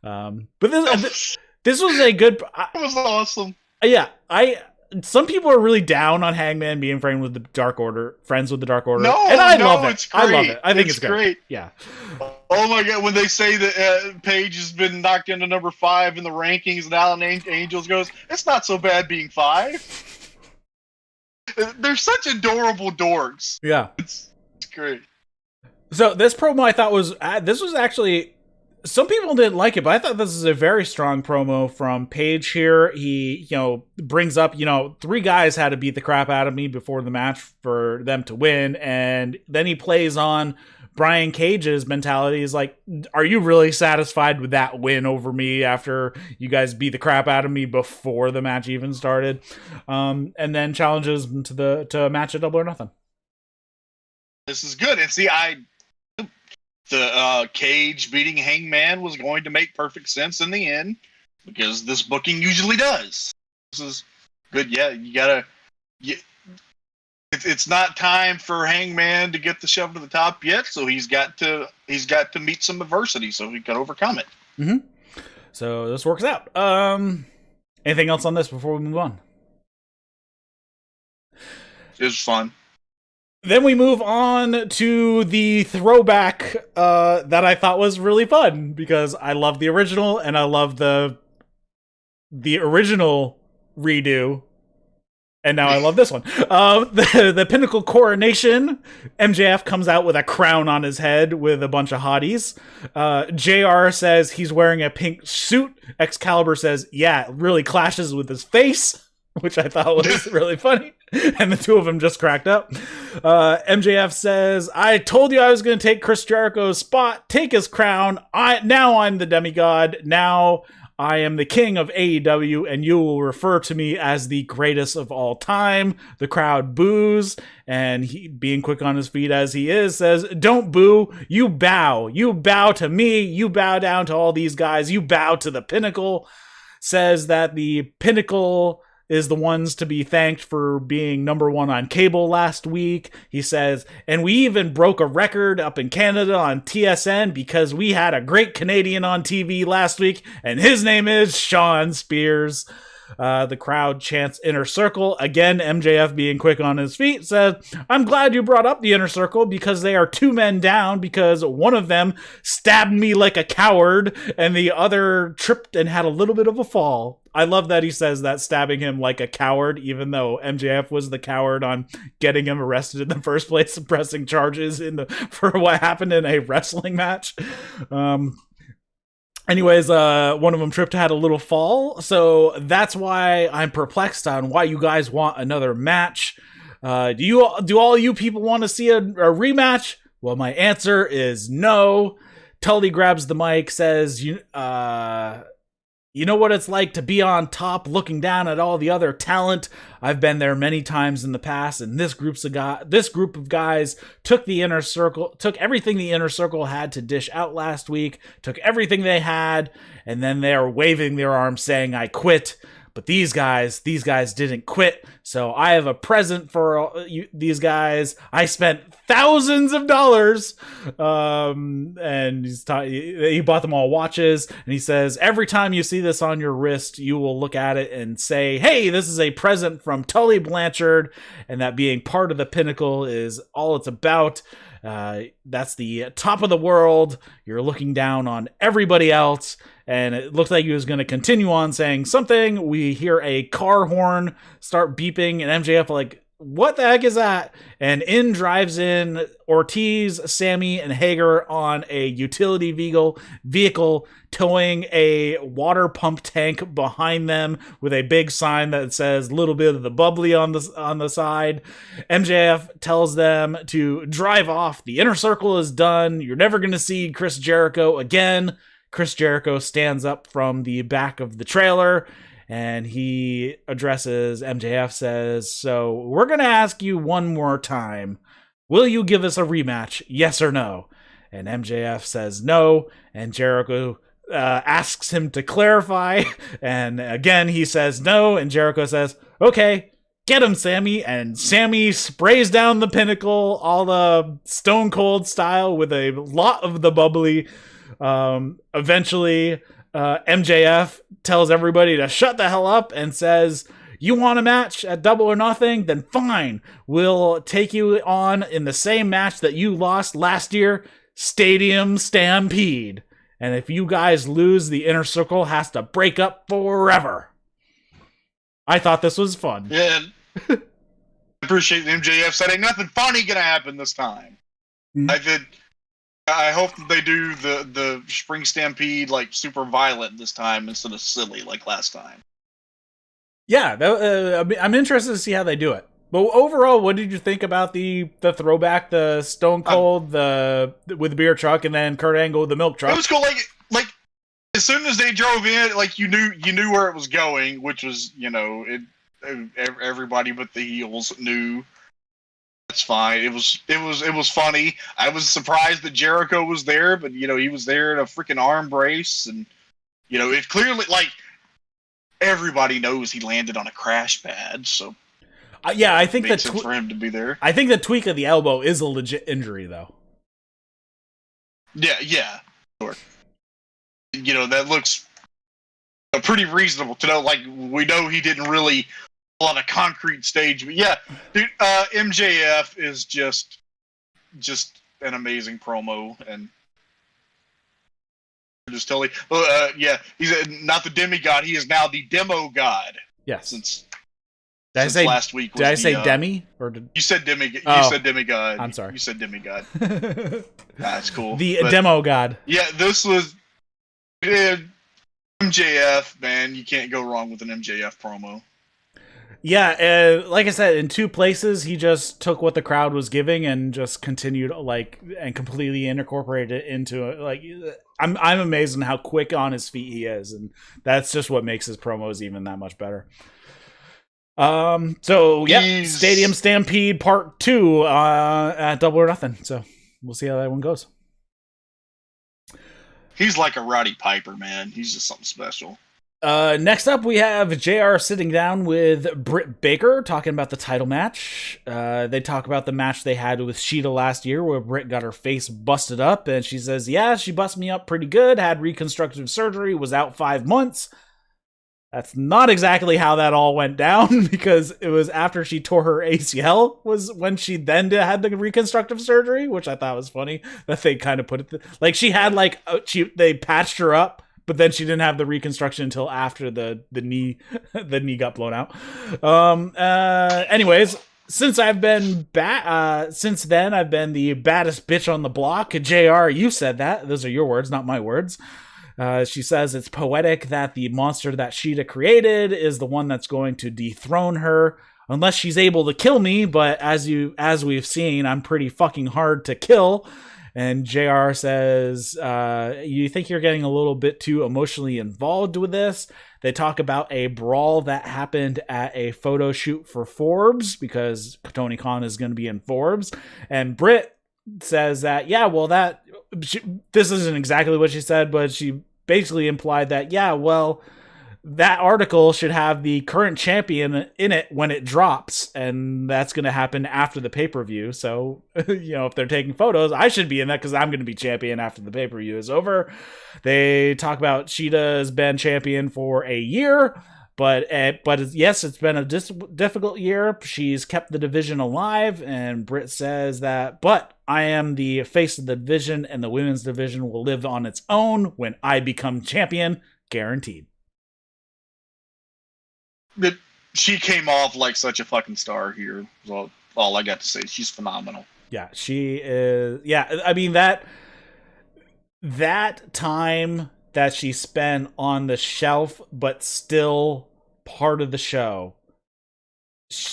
But this was a good... It was awesome. Yeah, some people are really down on Hangman being friends with the Dark Order. No, and I love it. It's great. I love it. I think it's great. Yeah. Oh my God, when they say that Page has been knocked into number 5 in the rankings, and Alan Angels goes, "It's not so bad being 5. They're such adorable dorks. Yeah. It's great. So this promo I thought was actually, some people didn't like it, but I thought this is a very strong promo from Page here. He, brings up, 3 guys had to beat the crap out of me before the match for them to win. And then he plays on Brian Cage's mentality. Is like, are you really satisfied with that win over me after you guys beat the crap out of me before the match even started? And then challenges him to a match at Double or Nothing. This is good. And see, the Cage beating Hangman was going to make perfect sense in the end, because this booking usually does. This is good. Yeah, it's not time for Hangman to get the shove to the top yet, so he's got to meet some adversity so he can overcome it. Mm-hmm. So this works out. Anything else on this before we move on? It was fun. Then we move on to the throwback that I thought was really fun, because I love the original and I love the original redo. And now I love this one. The Pinnacle Coronation. MJF comes out with a crown on his head with a bunch of hotties. JR says he's wearing a pink suit. Excalibur says, yeah, it really clashes with his face. which I thought was really funny. And the two of them just cracked up. MJF says, I told you I was going to take Chris Jericho's spot, take his crown. Now I'm the demigod. Now I am the king of AEW, and you will refer to me as the greatest of all time. The crowd boos, and he, being quick on his feet as he is, says, don't boo, you bow. You bow to me. You bow down to all these guys. You bow to the Pinnacle. Says that the Pinnacle is the ones to be thanked for being number one on cable last week. He says, and we even broke a record up in Canada on TSN because we had a great Canadian on TV last week, and his name is Sean Spears. The crowd chants Inner Circle. Again, MJF being quick on his feet says, I'm glad you brought up the Inner Circle because they are 2 men down because one of them stabbed me like a coward and the other tripped and had a little bit of a fall. I love that he says that, stabbing him like a coward, even though MJF was the coward on getting him arrested in the first place, pressing charges for what happened in a wrestling match. Anyways, one of them tripped, had a little fall, so that's why I'm perplexed on why you guys want another match. Do all you people want to see a rematch? Well, my answer is no. Tully grabs the mic, says, you know what it's like to be on top looking down at all the other talent. I've been there many times in the past, and this group of guys took everything the Inner Circle had to dish out last week, took everything they had, and then they're waving their arms saying, I quit. But these guys didn't quit. So I have a present for these guys. I spent thousands of dollars. And he bought them all watches. And he says, every time you see this on your wrist, you will look at it and say, hey, this is a present from Tully Blanchard. And that being part of the Pinnacle is all it's about. That's the top of the world. You're looking down on everybody else. And it looked like he was going to continue on saying something. We hear a car horn start beeping, and MJF like, what the heck is that? And in drives in Ortiz, Sammy, and Hager on a utility vehicle towing a water pump tank behind them with a big sign that says little bit of the bubbly on the side. MJF tells them to drive off. The Inner Circle is done. You're never going to see Chris Jericho again. Chris Jericho stands up from the back of the trailer and he addresses MJF, says, so we're going to ask you one more time. Will you give us a rematch? Yes or no? And MJF says no. And Jericho asks him to clarify. And again, he says no. And Jericho says, okay, get him, Sammy. And Sammy sprays down the Pinnacle, all the Stone Cold style with a lot of the bubbly. Eventually, MJF tells everybody to shut the hell up and says, you want a match at Double or Nothing? Then fine. We'll take you on in the same match that you lost last year, Stadium Stampede. And if you guys lose, the Inner Circle has to break up forever. I thought this was fun. Yeah. I appreciate the MJF said ain't nothing funny gonna happen this time. Mm-hmm. I hope that they do the Spring Stampede like super violent this time instead of silly like last time. Yeah, I'm interested to see how they do it. But overall, what did you think about the throwback, the Stone Cold, with the beer truck, and then Kurt Angle with the milk truck? It was cool. Like as soon as they drove in, like you knew where it was going, which was everybody but the heels knew. That's fine. It was funny. I was surprised that Jericho was there, but he was there in a freaking arm brace, and it clearly like everybody knows he landed on a crash pad. So yeah, I think that for him to be there. I think the tweak of the elbow is a legit injury, though. Yeah, sure. That looks pretty reasonable to know. Like we know he didn't really on a concrete stage, but yeah, dude, MJF is just an amazing promo, and just totally. Yeah, he's not the demigod; he is now the demo god. Yes. Since last week. Did I say demi or did you said demigod? Oh, you said demigod. I'm sorry. You said demigod. That's cool. The demo god. Yeah, this was MJF. Man, you can't go wrong with an MJF promo. Yeah, and like I said, in two places, he just took what the crowd was giving and just continued and completely incorporated it into it. Like, I'm amazed on how quick on his feet he is, and that's just what makes his promos even that much better. So yeah, Stadium Stampede Part 2 at Double or Nothing. So we'll see how that one goes. He's like a Roddy Piper, man. He's just something special. Next up, we have JR sitting down with Brit Baker talking about the title match. They talk about the match they had with Sheeta last year where Brit got her face busted up, and she says, yeah, she busted me up pretty good, had reconstructive surgery, was out 5 months. That's not exactly how that all went down, because it was after she tore her ACL was when she then had the reconstructive surgery, which I thought was funny that they kind of put it like she had they patched her up, but then she didn't have the reconstruction until after the knee the knee got blown out. Anyways, since I've been since then I've been the baddest bitch on the block. JR, you said that. Those are your words, not my words. She says it's poetic that the monster that Sheeta created is the one that's going to dethrone her, unless she's able to kill me. But as we've seen, I'm pretty fucking hard to kill. And JR says, you think you're getting a little bit too emotionally involved with this? They talk about a brawl that happened at a photo shoot for Forbes, because Tony Khan is going to be in Forbes. And Britt says that, yeah, well, this isn't exactly what she said, but she basically implied that, yeah, well, that article should have the current champion in it when it drops, and that's going to happen after the pay-per-view. So, if they're taking photos, I should be in that because I'm going to be champion after the pay-per-view is over. They talk about Sheeta has been champion for a year, but yes, it's been a difficult year. She's kept the division alive, and Britt says that, but I am the face of the division, and the women's division will live on its own when I become champion, guaranteed. She came off like such a fucking star here. Well, all I got to say, she's phenomenal. Yeah, she is. Yeah, I mean that time that she spent on the shelf, but still part of the show,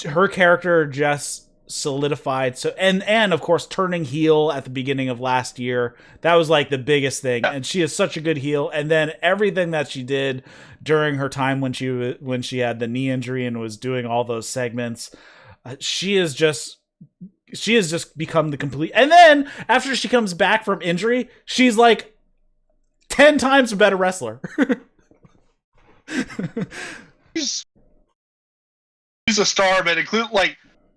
her character just solidified. So and of course turning heel at the beginning of last year, that was like the biggest thing. And she is such a good heel. And then everything that she did during her time when she had the knee injury and was doing all those segments, she has just become the complete. And then after she comes back from injury, she's like 10 times a better wrestler. She's a star, but I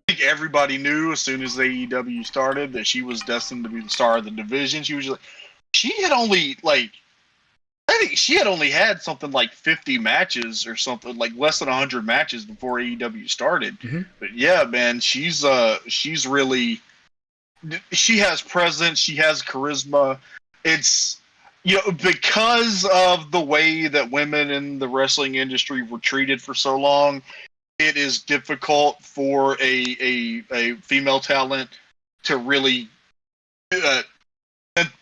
think everybody knew as soon as AEW started that she was destined to be the star of the division. She had only had something like 50 matches or something, like less than 100 matches before AEW started. Mm-hmm. But yeah, man, she's really, she has presence, she has charisma. It's, because of the way that women in the wrestling industry were treated for so long, it is difficult for a female talent to really at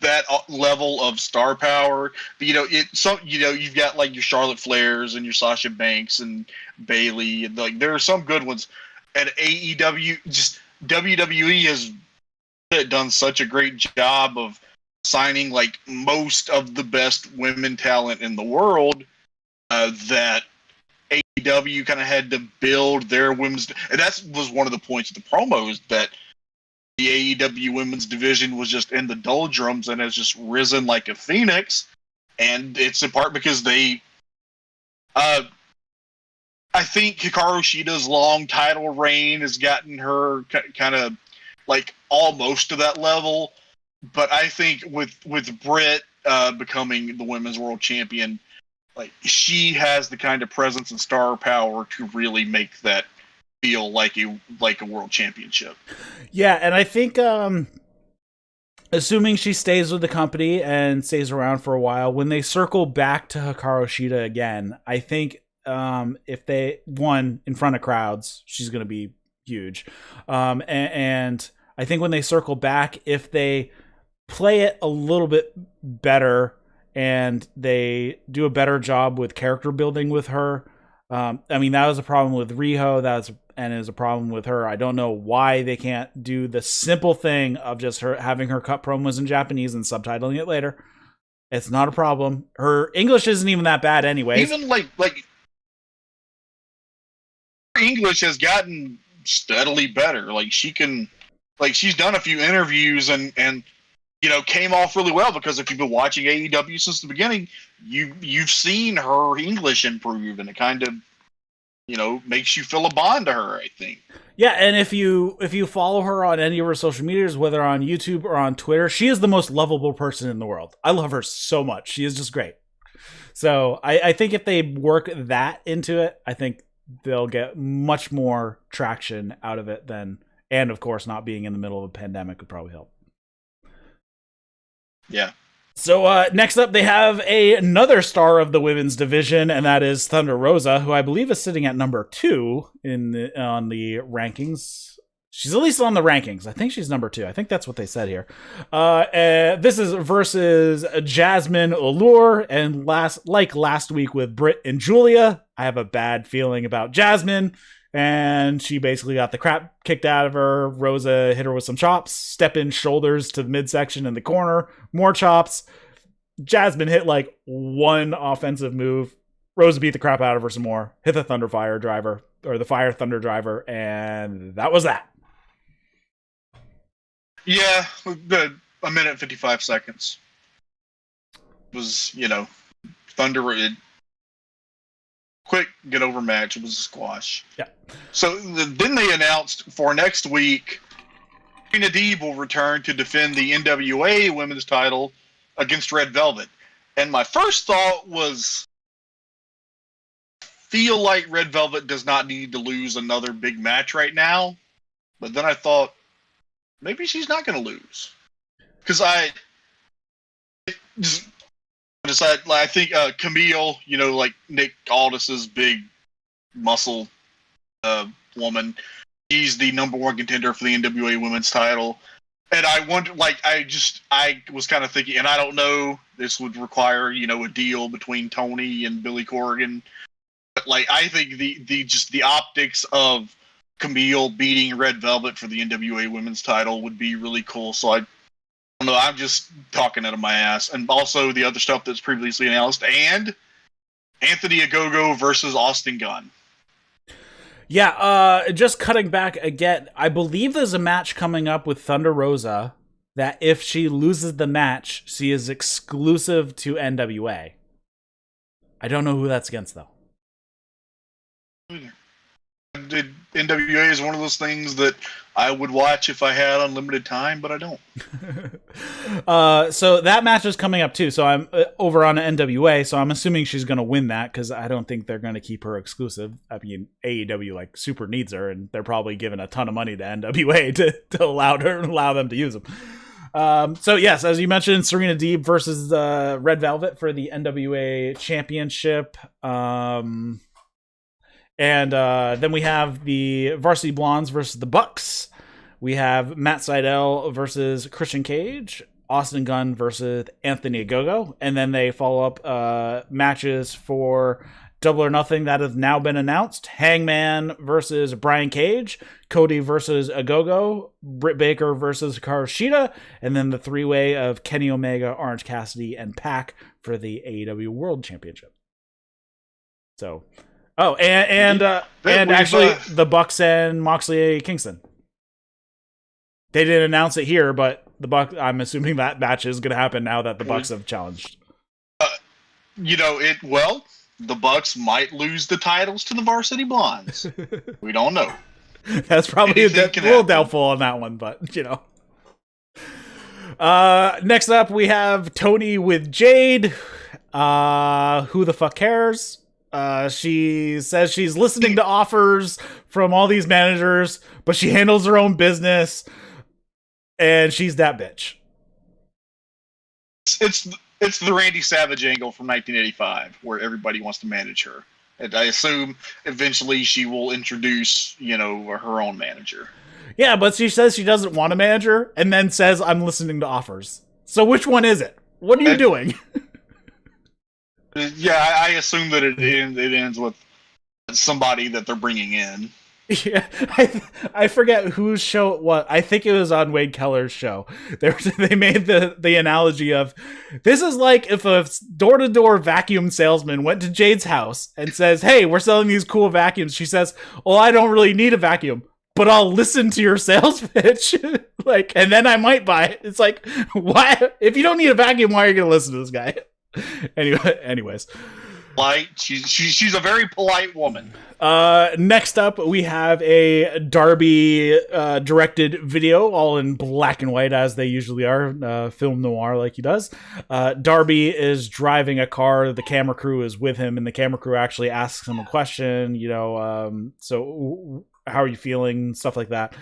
that level of star power. But, you've got like your Charlotte Flairs and your Sasha Banks and Bayley, and like there are some good ones. At AEW, just WWE has done such a great job of signing like most of the best women talent in the world that AEW kind of had to build their women's, and that was one of the points of the promos, that the AEW women's division was just in the doldrums and has just risen like a phoenix. And it's in part because they, I think Hikaru Shida's long title reign has gotten her kind of like almost to that level. But I think with Britt becoming the women's world champion, like she has the kind of presence and star power to really make that feel like a world championship. Yeah, and I think assuming she stays with the company and stays around for a while, when they circle back to Hikaru Shida again, I think if they won in front of crowds, she's going to be huge. And I think when they circle back, if they play it a little bit better and they do a better job with character building with her, I mean, that was a problem with Riho. And is a problem with her. I don't know why they can't do the simple thing of just her having her cut promos in Japanese and subtitling it later. It's not a problem. Her English isn't even that bad anyways. Even like English has gotten steadily better. Like she's done a few interviews and came off really well, because if you've been watching AEW since the beginning, you've seen her English improve, and it kind of makes you feel a bond to her, I think. Yeah, and if you follow her on any of her social medias, whether on YouTube or on Twitter, she is the most lovable person in the world. I love her so much. She is just great. So I think if they work that into it, I think they'll get much more traction out of it and of course not being in the middle of a pandemic would probably help. Yeah. So next up, they have another star of the women's division, and that is Thunder Rosa, who I believe is sitting at number 2 on the rankings. She's at least on the rankings. I think she's number 2. I think that's what they said here. This is versus Jazmin, Allure, and last week with Brit and Julia. I have a bad feeling about Jazmin. And she basically got the crap kicked out of her. Rosa hit her with some chops, step-in shoulders to the midsection in the corner, more chops. Jazmin hit like one offensive move. Rosa beat the crap out of her some more, hit the Fire Thunder Driver, and that was that. Yeah, a minute and 55 seconds was, Thunder. Quick get over match. It was a squash. Yeah. So then they announced for next week, Trinity will return to defend the NWA Women's Title against Red Velvet. And my first thought was, feel like Red Velvet does not need to lose another big match right now. But then I thought, maybe she's not going to lose, because I think Camille, like Nick Aldis's big muscle woman, she's the number 1 contender for the NWA Women's Title. And I wonder, I was kind of thinking, and I don't know, this would require, a deal between Tony and Billy Corgan. But I think the optics of Camille beating Red Velvet for the NWA Women's Title would be really cool. So I don't know, I'm just talking out of my ass. And also the other stuff that's previously announced, and Anthony Ogogo versus Austin Gunn. Yeah, just cutting back again, I believe there's a match coming up with Thunder Rosa that if she loses the match, she is exclusive to NWA. I don't know who that's against, though. NWA is one of those things that I would watch if I had unlimited time, but I don't. So that match is coming up too. So I'm over on NWA, so I'm assuming she's going to win that, because I don't think they're going to keep her exclusive. I mean, AEW super needs her, and they're probably giving a ton of money to NWA to allow them to use them. So yes, as you mentioned, Serena Deeb versus Red Velvet for the NWA Championship. And then we have the Varsity Blondes versus the Bucks. We have Matt Seidel versus Christian Cage. Austin Gunn versus Anthony Ogogo. And then they follow up matches for Double or Nothing that have now been announced. Hangman versus Brian Cage. Cody versus Ogogo. Brit Baker versus Hikaru Shida. And then the 3-way of Kenny Omega, Orange Cassidy, and Pac for the AEW World Championship. So... Oh, and actually the Bucks and Moxley Kingston. They didn't announce it here, but I'm assuming that match is going to happen now that the Bucks have challenged. The Bucks might lose the titles to the Varsity Blondes. We don't know. That's probably a little doubtful on that one, but next up we have Tony with Jade. Who the fuck cares? She says she's listening to offers from all these managers, but she handles her own business, and she's that bitch. It's the Randy Savage angle from 1985, where everybody wants to manage her. And I assume eventually she will introduce, her own manager. Yeah, but she says she doesn't want a manager, and then says, I'm listening to offers. So which one is it? What are you doing? Yeah, I assume that it ends with somebody that they're bringing in. Yeah, I forget whose show it was. I think it was on Wade Keller's show. They made the analogy of, this is like if a door-to-door vacuum salesman went to Jade's house and says, "Hey, we're selling these cool vacuums." She says, "Well, I don't really need a vacuum, but I'll listen to your sales pitch, like, and then I might buy it." It's like, why? If you don't need a vacuum, why are you going to listen to this guy? Anyways. Like, she's a very polite woman. Next up, we have a Darby directed video, all in black and white as they usually are, film noir like he does. Darby is driving a car. The camera crew is with him, and the camera crew actually asks him a question. So how are you feeling? Stuff like that.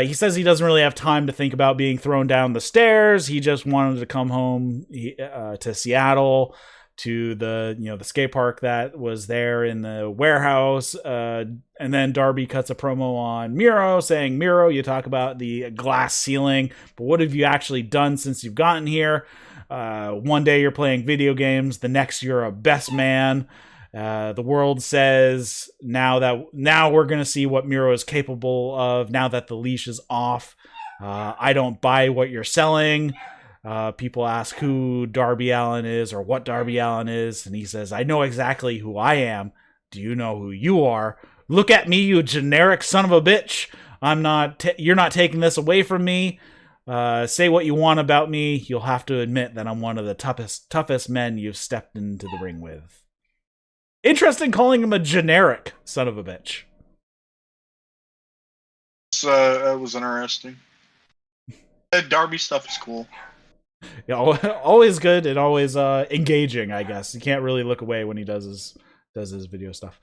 He says he doesn't really have time to think about being thrown down the stairs. He just wanted to come home to Seattle, to the skate park that was there in the warehouse. And then Darby cuts a promo on Miro saying, "Miro, you talk about the glass ceiling, but what have you actually done since you've gotten here? One day you're playing video games, the next you're a best man. The world says now we're going to see what Miro is capable of now that the leash is off. I don't buy what you're selling." People ask who Darby Allin is or what Darby Allin is, and he says, "I know exactly who I am. Do you know who you are? Look at me, you generic son of a bitch. You're not taking this away from me. Say what you want about me. You'll have to admit that I'm one of the toughest men you've stepped into the ring with." Interesting calling him a generic son of a bitch. That was interesting. Darby stuff is cool. Yeah, always good and always engaging, I guess. You can't really look away when he does his video stuff.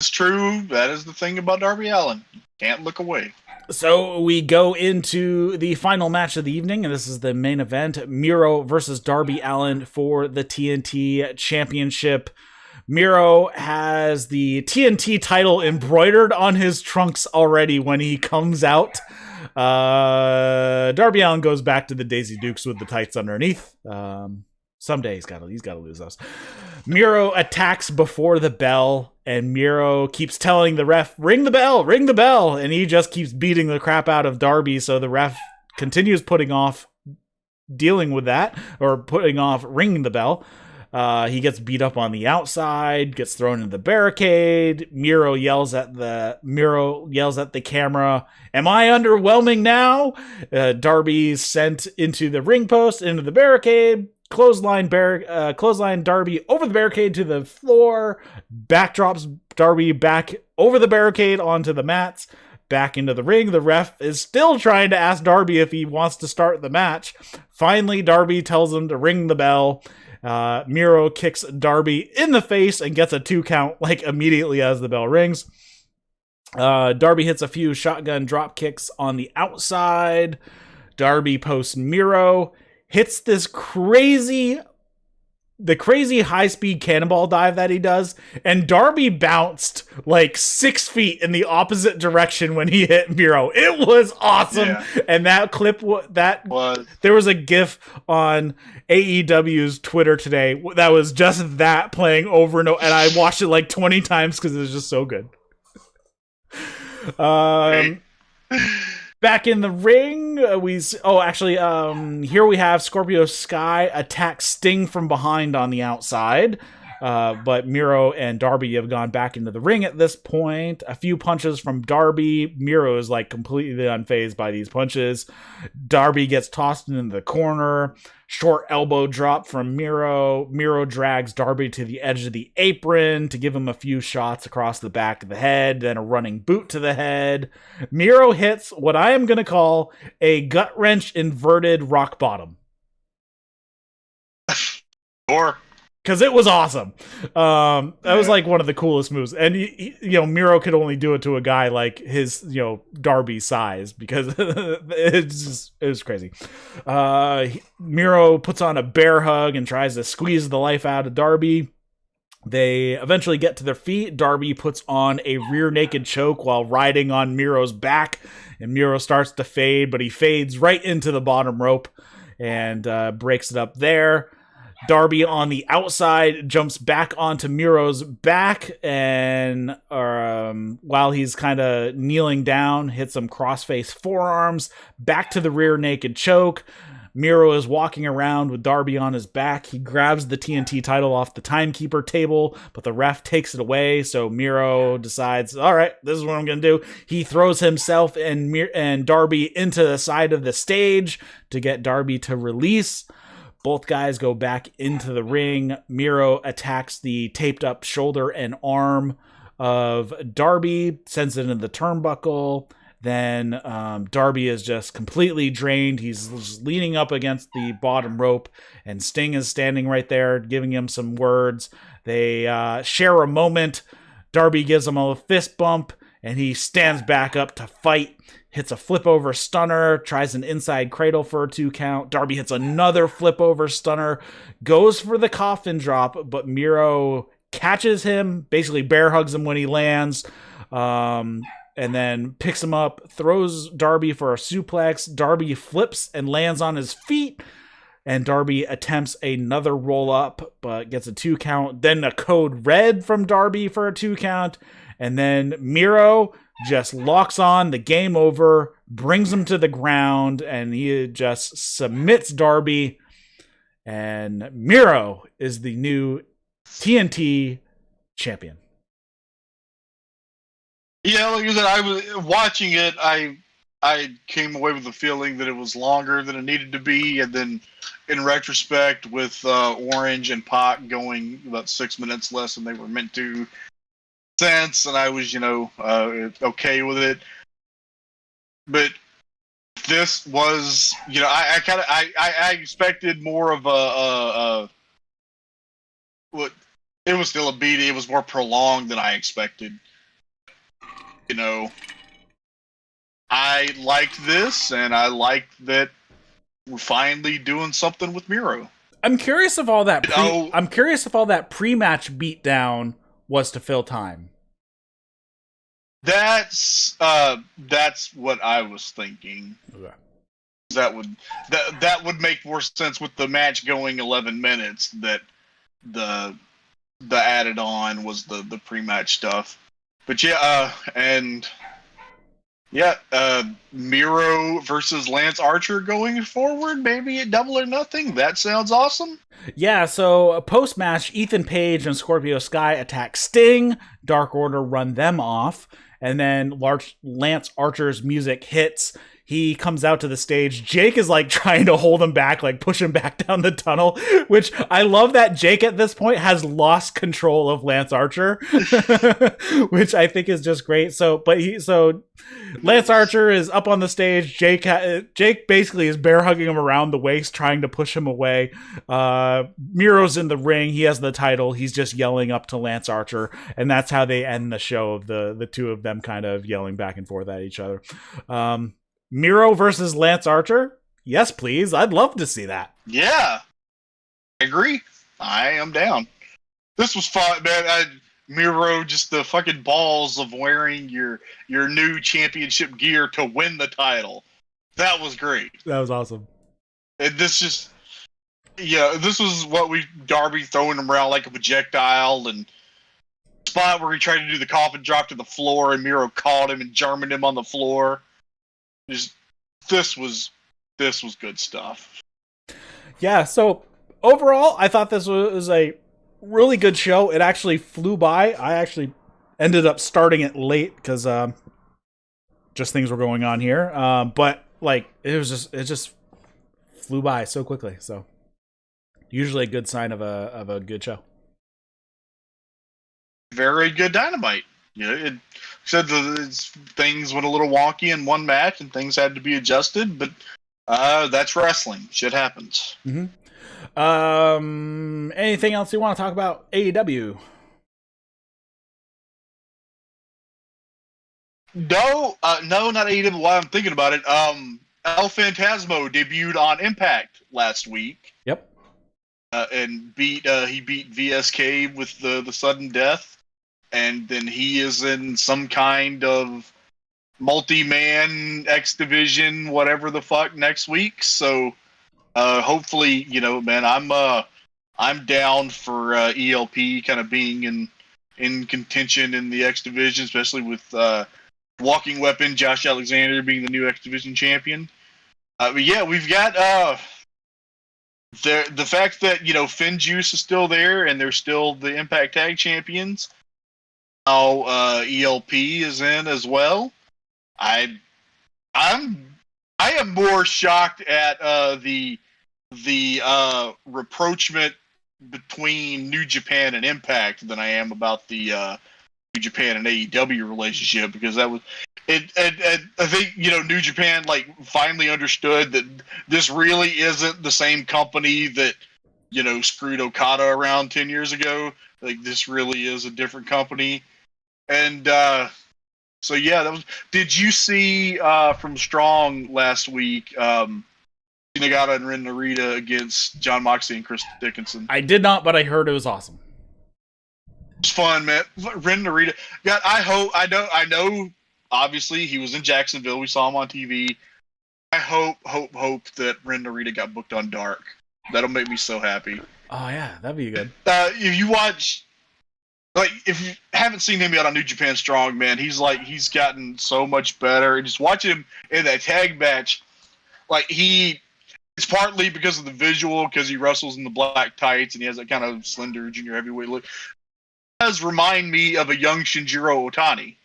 It's true. That is the thing about Darby Allin. Can't look away. So we go into the final match of the evening, and this is the main event. Miro versus Darby Allin for the TNT Championship. Miro has the TNT title embroidered on his trunks already when he comes out. Darby Allin goes back to the Daisy Dukes with the tights underneath. Someday he's got to lose those. Miro attacks before the bell, and Miro keeps telling the ref, ring the bell, and he just keeps beating the crap out of Darby, so the ref continues putting off dealing with that, or putting off ringing the bell. He gets beat up on the outside, gets thrown into the barricade. Miro yells at the camera, "Am I underwhelming now?" Darby's sent into the ring post, into the barricade. Clothesline Darby over the barricade to the floor. Backdrops Darby back over the barricade onto the mats. Back into the ring. The ref is still trying to ask Darby if he wants to start the match. Finally, Darby tells him to ring the bell. Miro kicks Darby in the face and gets a 2 count like immediately as the bell rings. Darby hits a few shotgun drop kicks on the outside. Darby posts Miro, hits this crazy high-speed cannonball dive that he does, and Darby bounced like 6 feet in the opposite direction when he hit Miro. It was awesome. Yeah. And that clip, there was a GIF on AEW's Twitter today that was just that playing over and over, and I watched it like 20 times because it was just so good. Back in the ring, here we have Scorpio Sky attack Sting from behind on the outside. But Miro and Darby have gone back into the ring at this point. A few punches from Darby. Miro is like completely unfazed by these punches. Darby gets tossed into the corner. Short elbow drop from Miro. Miro drags Darby to the edge of the apron to give him a few shots across the back of the head, then a running boot to the head. Miro hits what I am going to call a gut wrench inverted rock bottom. Or because it was awesome. That was like one of the coolest moves. And, Miro could only do it to a guy like his, Darby size because it was crazy. Miro puts on a bear hug and tries to squeeze the life out of Darby. They eventually get to their feet. Darby puts on a rear naked choke while riding on Miro's back. And Miro starts to fade, but he fades right into the bottom rope and breaks it up there. Darby on the outside jumps back onto Miro's back, and while he's kind of kneeling down, hits some crossface forearms, back to the rear naked choke. Miro is walking around with Darby on his back. He grabs the TNT title off the timekeeper table, but the ref takes it away, so Miro decides, all right, this is what I'm going to do. He throws himself and Darby into the side of the stage to get Darby to release. Both guys go back into the ring. Miro attacks the taped up shoulder and arm of Darby, sends it into the turnbuckle. Then Darby is just completely drained. He's just leaning up against the bottom rope, and Sting is standing right there giving him some words. They share a moment. Darby gives him a fist bump, and he stands back up to fight. Hits a flip over stunner, tries an inside cradle for a 2 count. Darby hits another flip over stunner, goes for the coffin drop, but Miro catches him, basically bear hugs him when he lands, and then picks him up, throws Darby for a suplex. Darby flips and lands on his feet, and Darby attempts another roll up, but gets a 2 count. Then a code red from Darby for a 2 count, and then Miro just locks on the game over, brings him to the ground, and he just submits Darby. And Miro is the new TNT champion. Yeah, like I said, I was watching it. I came away with the feeling that it was longer than it needed to be, and then in retrospect, with Orange and Pac going about 6 minutes less than they were meant to, sense, and I was, okay with it. But this was, I expected more of it was still a beat. It was more prolonged than I expected. I liked this, and I liked that we're finally doing something with Miro. I'm curious if all that pre-match beatdown was to fill time. That's what I was thinking. Okay. That would make more sense with the match going 11 minutes. That the added on was the pre-match stuff. But Miro versus Lance Archer going forward, maybe at Double or Nothing. That sounds awesome. Yeah, so post-match, Ethan Page and Scorpio Sky attack Sting. Dark Order run them off. And then Lance Archer's music hits. He comes out to the stage. Jake is like trying to hold him back, like push him back down the tunnel, which I love that Jake at this point has lost control of Lance Archer, which I think is just great. So Lance Archer is up on the stage. Jake basically is bear hugging him around the waist, trying to push him away. Miro's in the ring. He has the title. He's just yelling up to Lance Archer, and that's how they end the show, of the two of them kind of yelling back and forth at each other. Miro versus Lance Archer? Yes, please. I'd love to see that. Yeah. I agree. I am down. This was fun, man. Miro, just the fucking balls of wearing your new championship gear to win the title. That was great. That was awesome. And this was what Darby throwing him around like a projectile, and spot where he tried to do the coffin drop to the floor, and Miro caught him and Germaned him on the floor. This was good stuff. Yeah, so overall, I thought this was a really good show. It actually flew by. I actually ended up starting it late because just things were going on here. But like it just flew by so quickly. So usually a good sign of a good show. Very good Dynamite. It said things went a little wonky in one match and things had to be adjusted, but that's wrestling. Shit happens. Mm-hmm. Anything else you want to talk about AEW? No, not AEW. While I'm thinking about it, El Phantasmo debuted on Impact last week. Yep. And he beat VSK with the sudden death. And then he is in some kind of multi-man X Division, whatever the fuck, next week. So hopefully, man, I'm I'm down for ELP kind of being in contention in the X Division, especially with Walking Weapon Josh Alexander being the new X Division champion. But yeah, we've got the fact that Finn Juice is still there and they're still the Impact Tag Champions. Now ELP is in as well. I am more shocked at the rapprochement between New Japan and Impact than I am about the New Japan and AEW relationship, because that was it. I think New Japan finally understood that this really isn't the same company that screwed Okada around 10 years ago. Like, this really is a different company, and so yeah, that was. Did you see from Strong last week? Nagata and Ren Narita against Jon Moxley and Chris Dickinson. I did not, but I heard it was awesome. It's fun, man. Ren Narita. God, I know. Obviously, he was in Jacksonville. We saw him on TV. I hope that Ren Narita got booked on Dark. That'll make me so happy. Oh yeah, that'd be good. If you watch, if you haven't seen him yet on New Japan Strong, man, he's gotten so much better. And just watching him in that tag match, it's partly because of the visual, because he wrestles in the black tights and he has that kind of slender junior heavyweight look. It does remind me of a young Shinjiro Otani.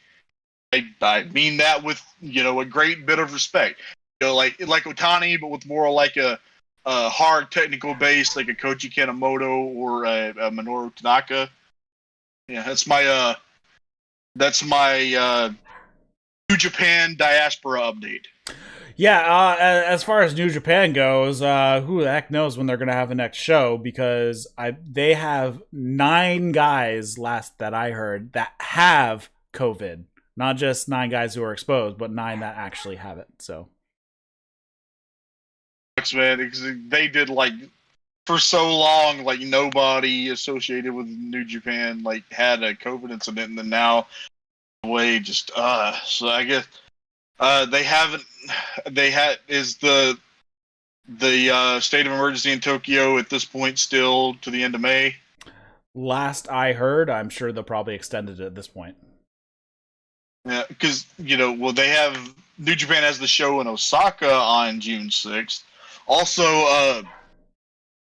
I mean that with a great bit of respect. Like Otani, but with more like a hard technical base, like a Koji Kanemoto or a Minoru Tanaka. Yeah, that's my New Japan diaspora update. Yeah, as far as New Japan goes, who the heck knows when they're going to have the next show, because they have 9 guys, last that I heard, that have COVID. Not just 9 guys who are exposed, but 9 that actually have it. So, man, because they did for so long, nobody associated with New Japan had a COVID incident, and then now, so I guess. They haven't. Is the state of emergency in Tokyo at this point still to the end of May? Last I heard, I'm sure they'll probably extend it at this point. Yeah, because they have New Japan has the show in Osaka on June 6th. Also,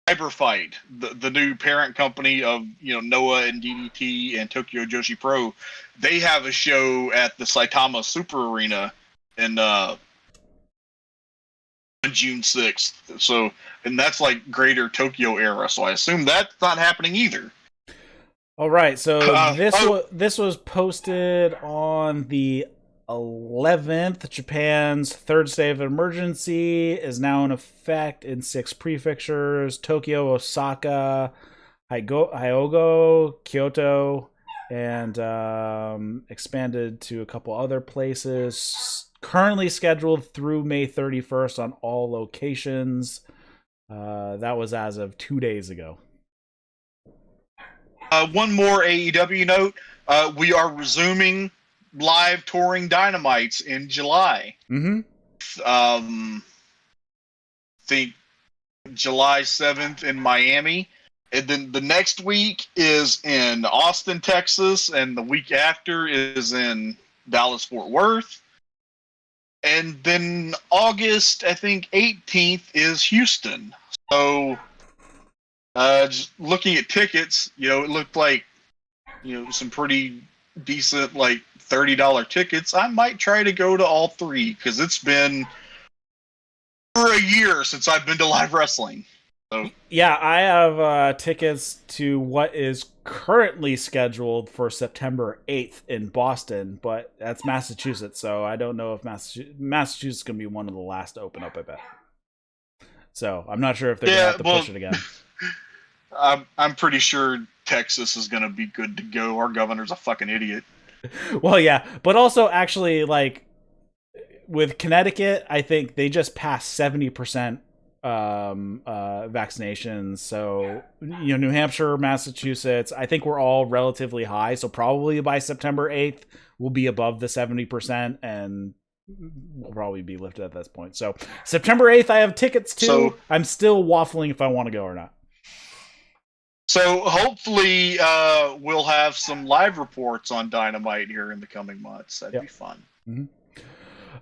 Cyber Fight, the new parent company of Noah and DDT and Tokyo Joshi Pro, they have a show at the Saitama Super Arena and on June 6th. So, and that's greater Tokyo era. So I assume that's not happening either. All right. So this was posted on the 11th. Japan's third state of emergency is now in effect in 6 prefectures: Tokyo, Osaka, Hyogo, Kyoto, and expanded to a couple other places. Currently scheduled through May 31st on all locations. That was as of 2 days ago. One more AEW note. We are resuming live touring Dynamites in July. Mm-hmm. Think July 7th in Miami. And then the next week is in Austin, Texas. And the week after is in Dallas, Fort Worth. And then August, I think 18th is Houston. So, just looking at tickets, it looked like, some pretty decent, $30 tickets. I might try to go to all 3, because it's been over a year since I've been to live wrestling. So. Yeah, I have tickets to what is currently scheduled for September 8th in Boston, but that's Massachusetts, so I don't know if Massachusetts is going to be one of the last to open up, I bet. So I'm not sure if they're going to have to push it again. I'm pretty sure Texas is going to be good to go. Our governor's a fucking idiot. Well, yeah, but also actually, with Connecticut, I think they just passed 70% vaccinations. So, New Hampshire, Massachusetts, I think we're all relatively high. So probably by September 8th, we'll be above the 70%, and we'll probably be lifted at this point. So September 8th, I have tickets to. So, I'm still waffling if I want to go or not. So hopefully we'll have some live reports on Dynamite here in the coming months. That'd be fun. Mm-hmm.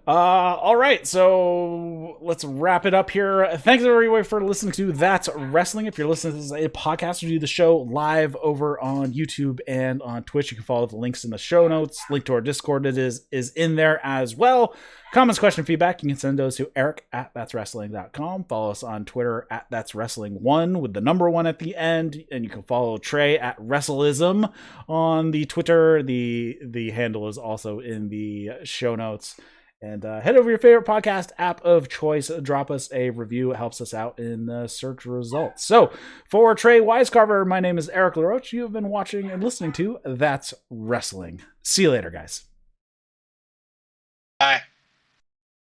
All right, so let's wrap it up here. Thanks everybody for listening to That's Wrestling. If you're listening to this as a podcast, we do the show live over on YouTube and on Twitch. You can follow the links in the show notes. Link to our Discord is in there as well. Comments, question, feedback, you can send those to eric@thatswrestling.com. Follow us on Twitter @thatswrestling1 with the number 1 at the end. And you can follow Trae @Wrestleism on the Twitter. The handle is also in the show notes. And head over to your favorite podcast app of choice. Drop us a review. It helps us out in the search results. So for Trae Wisecarver, my name is Eric LaRoche. You have been watching and listening to That's Wrestling. See you later, guys. Bye.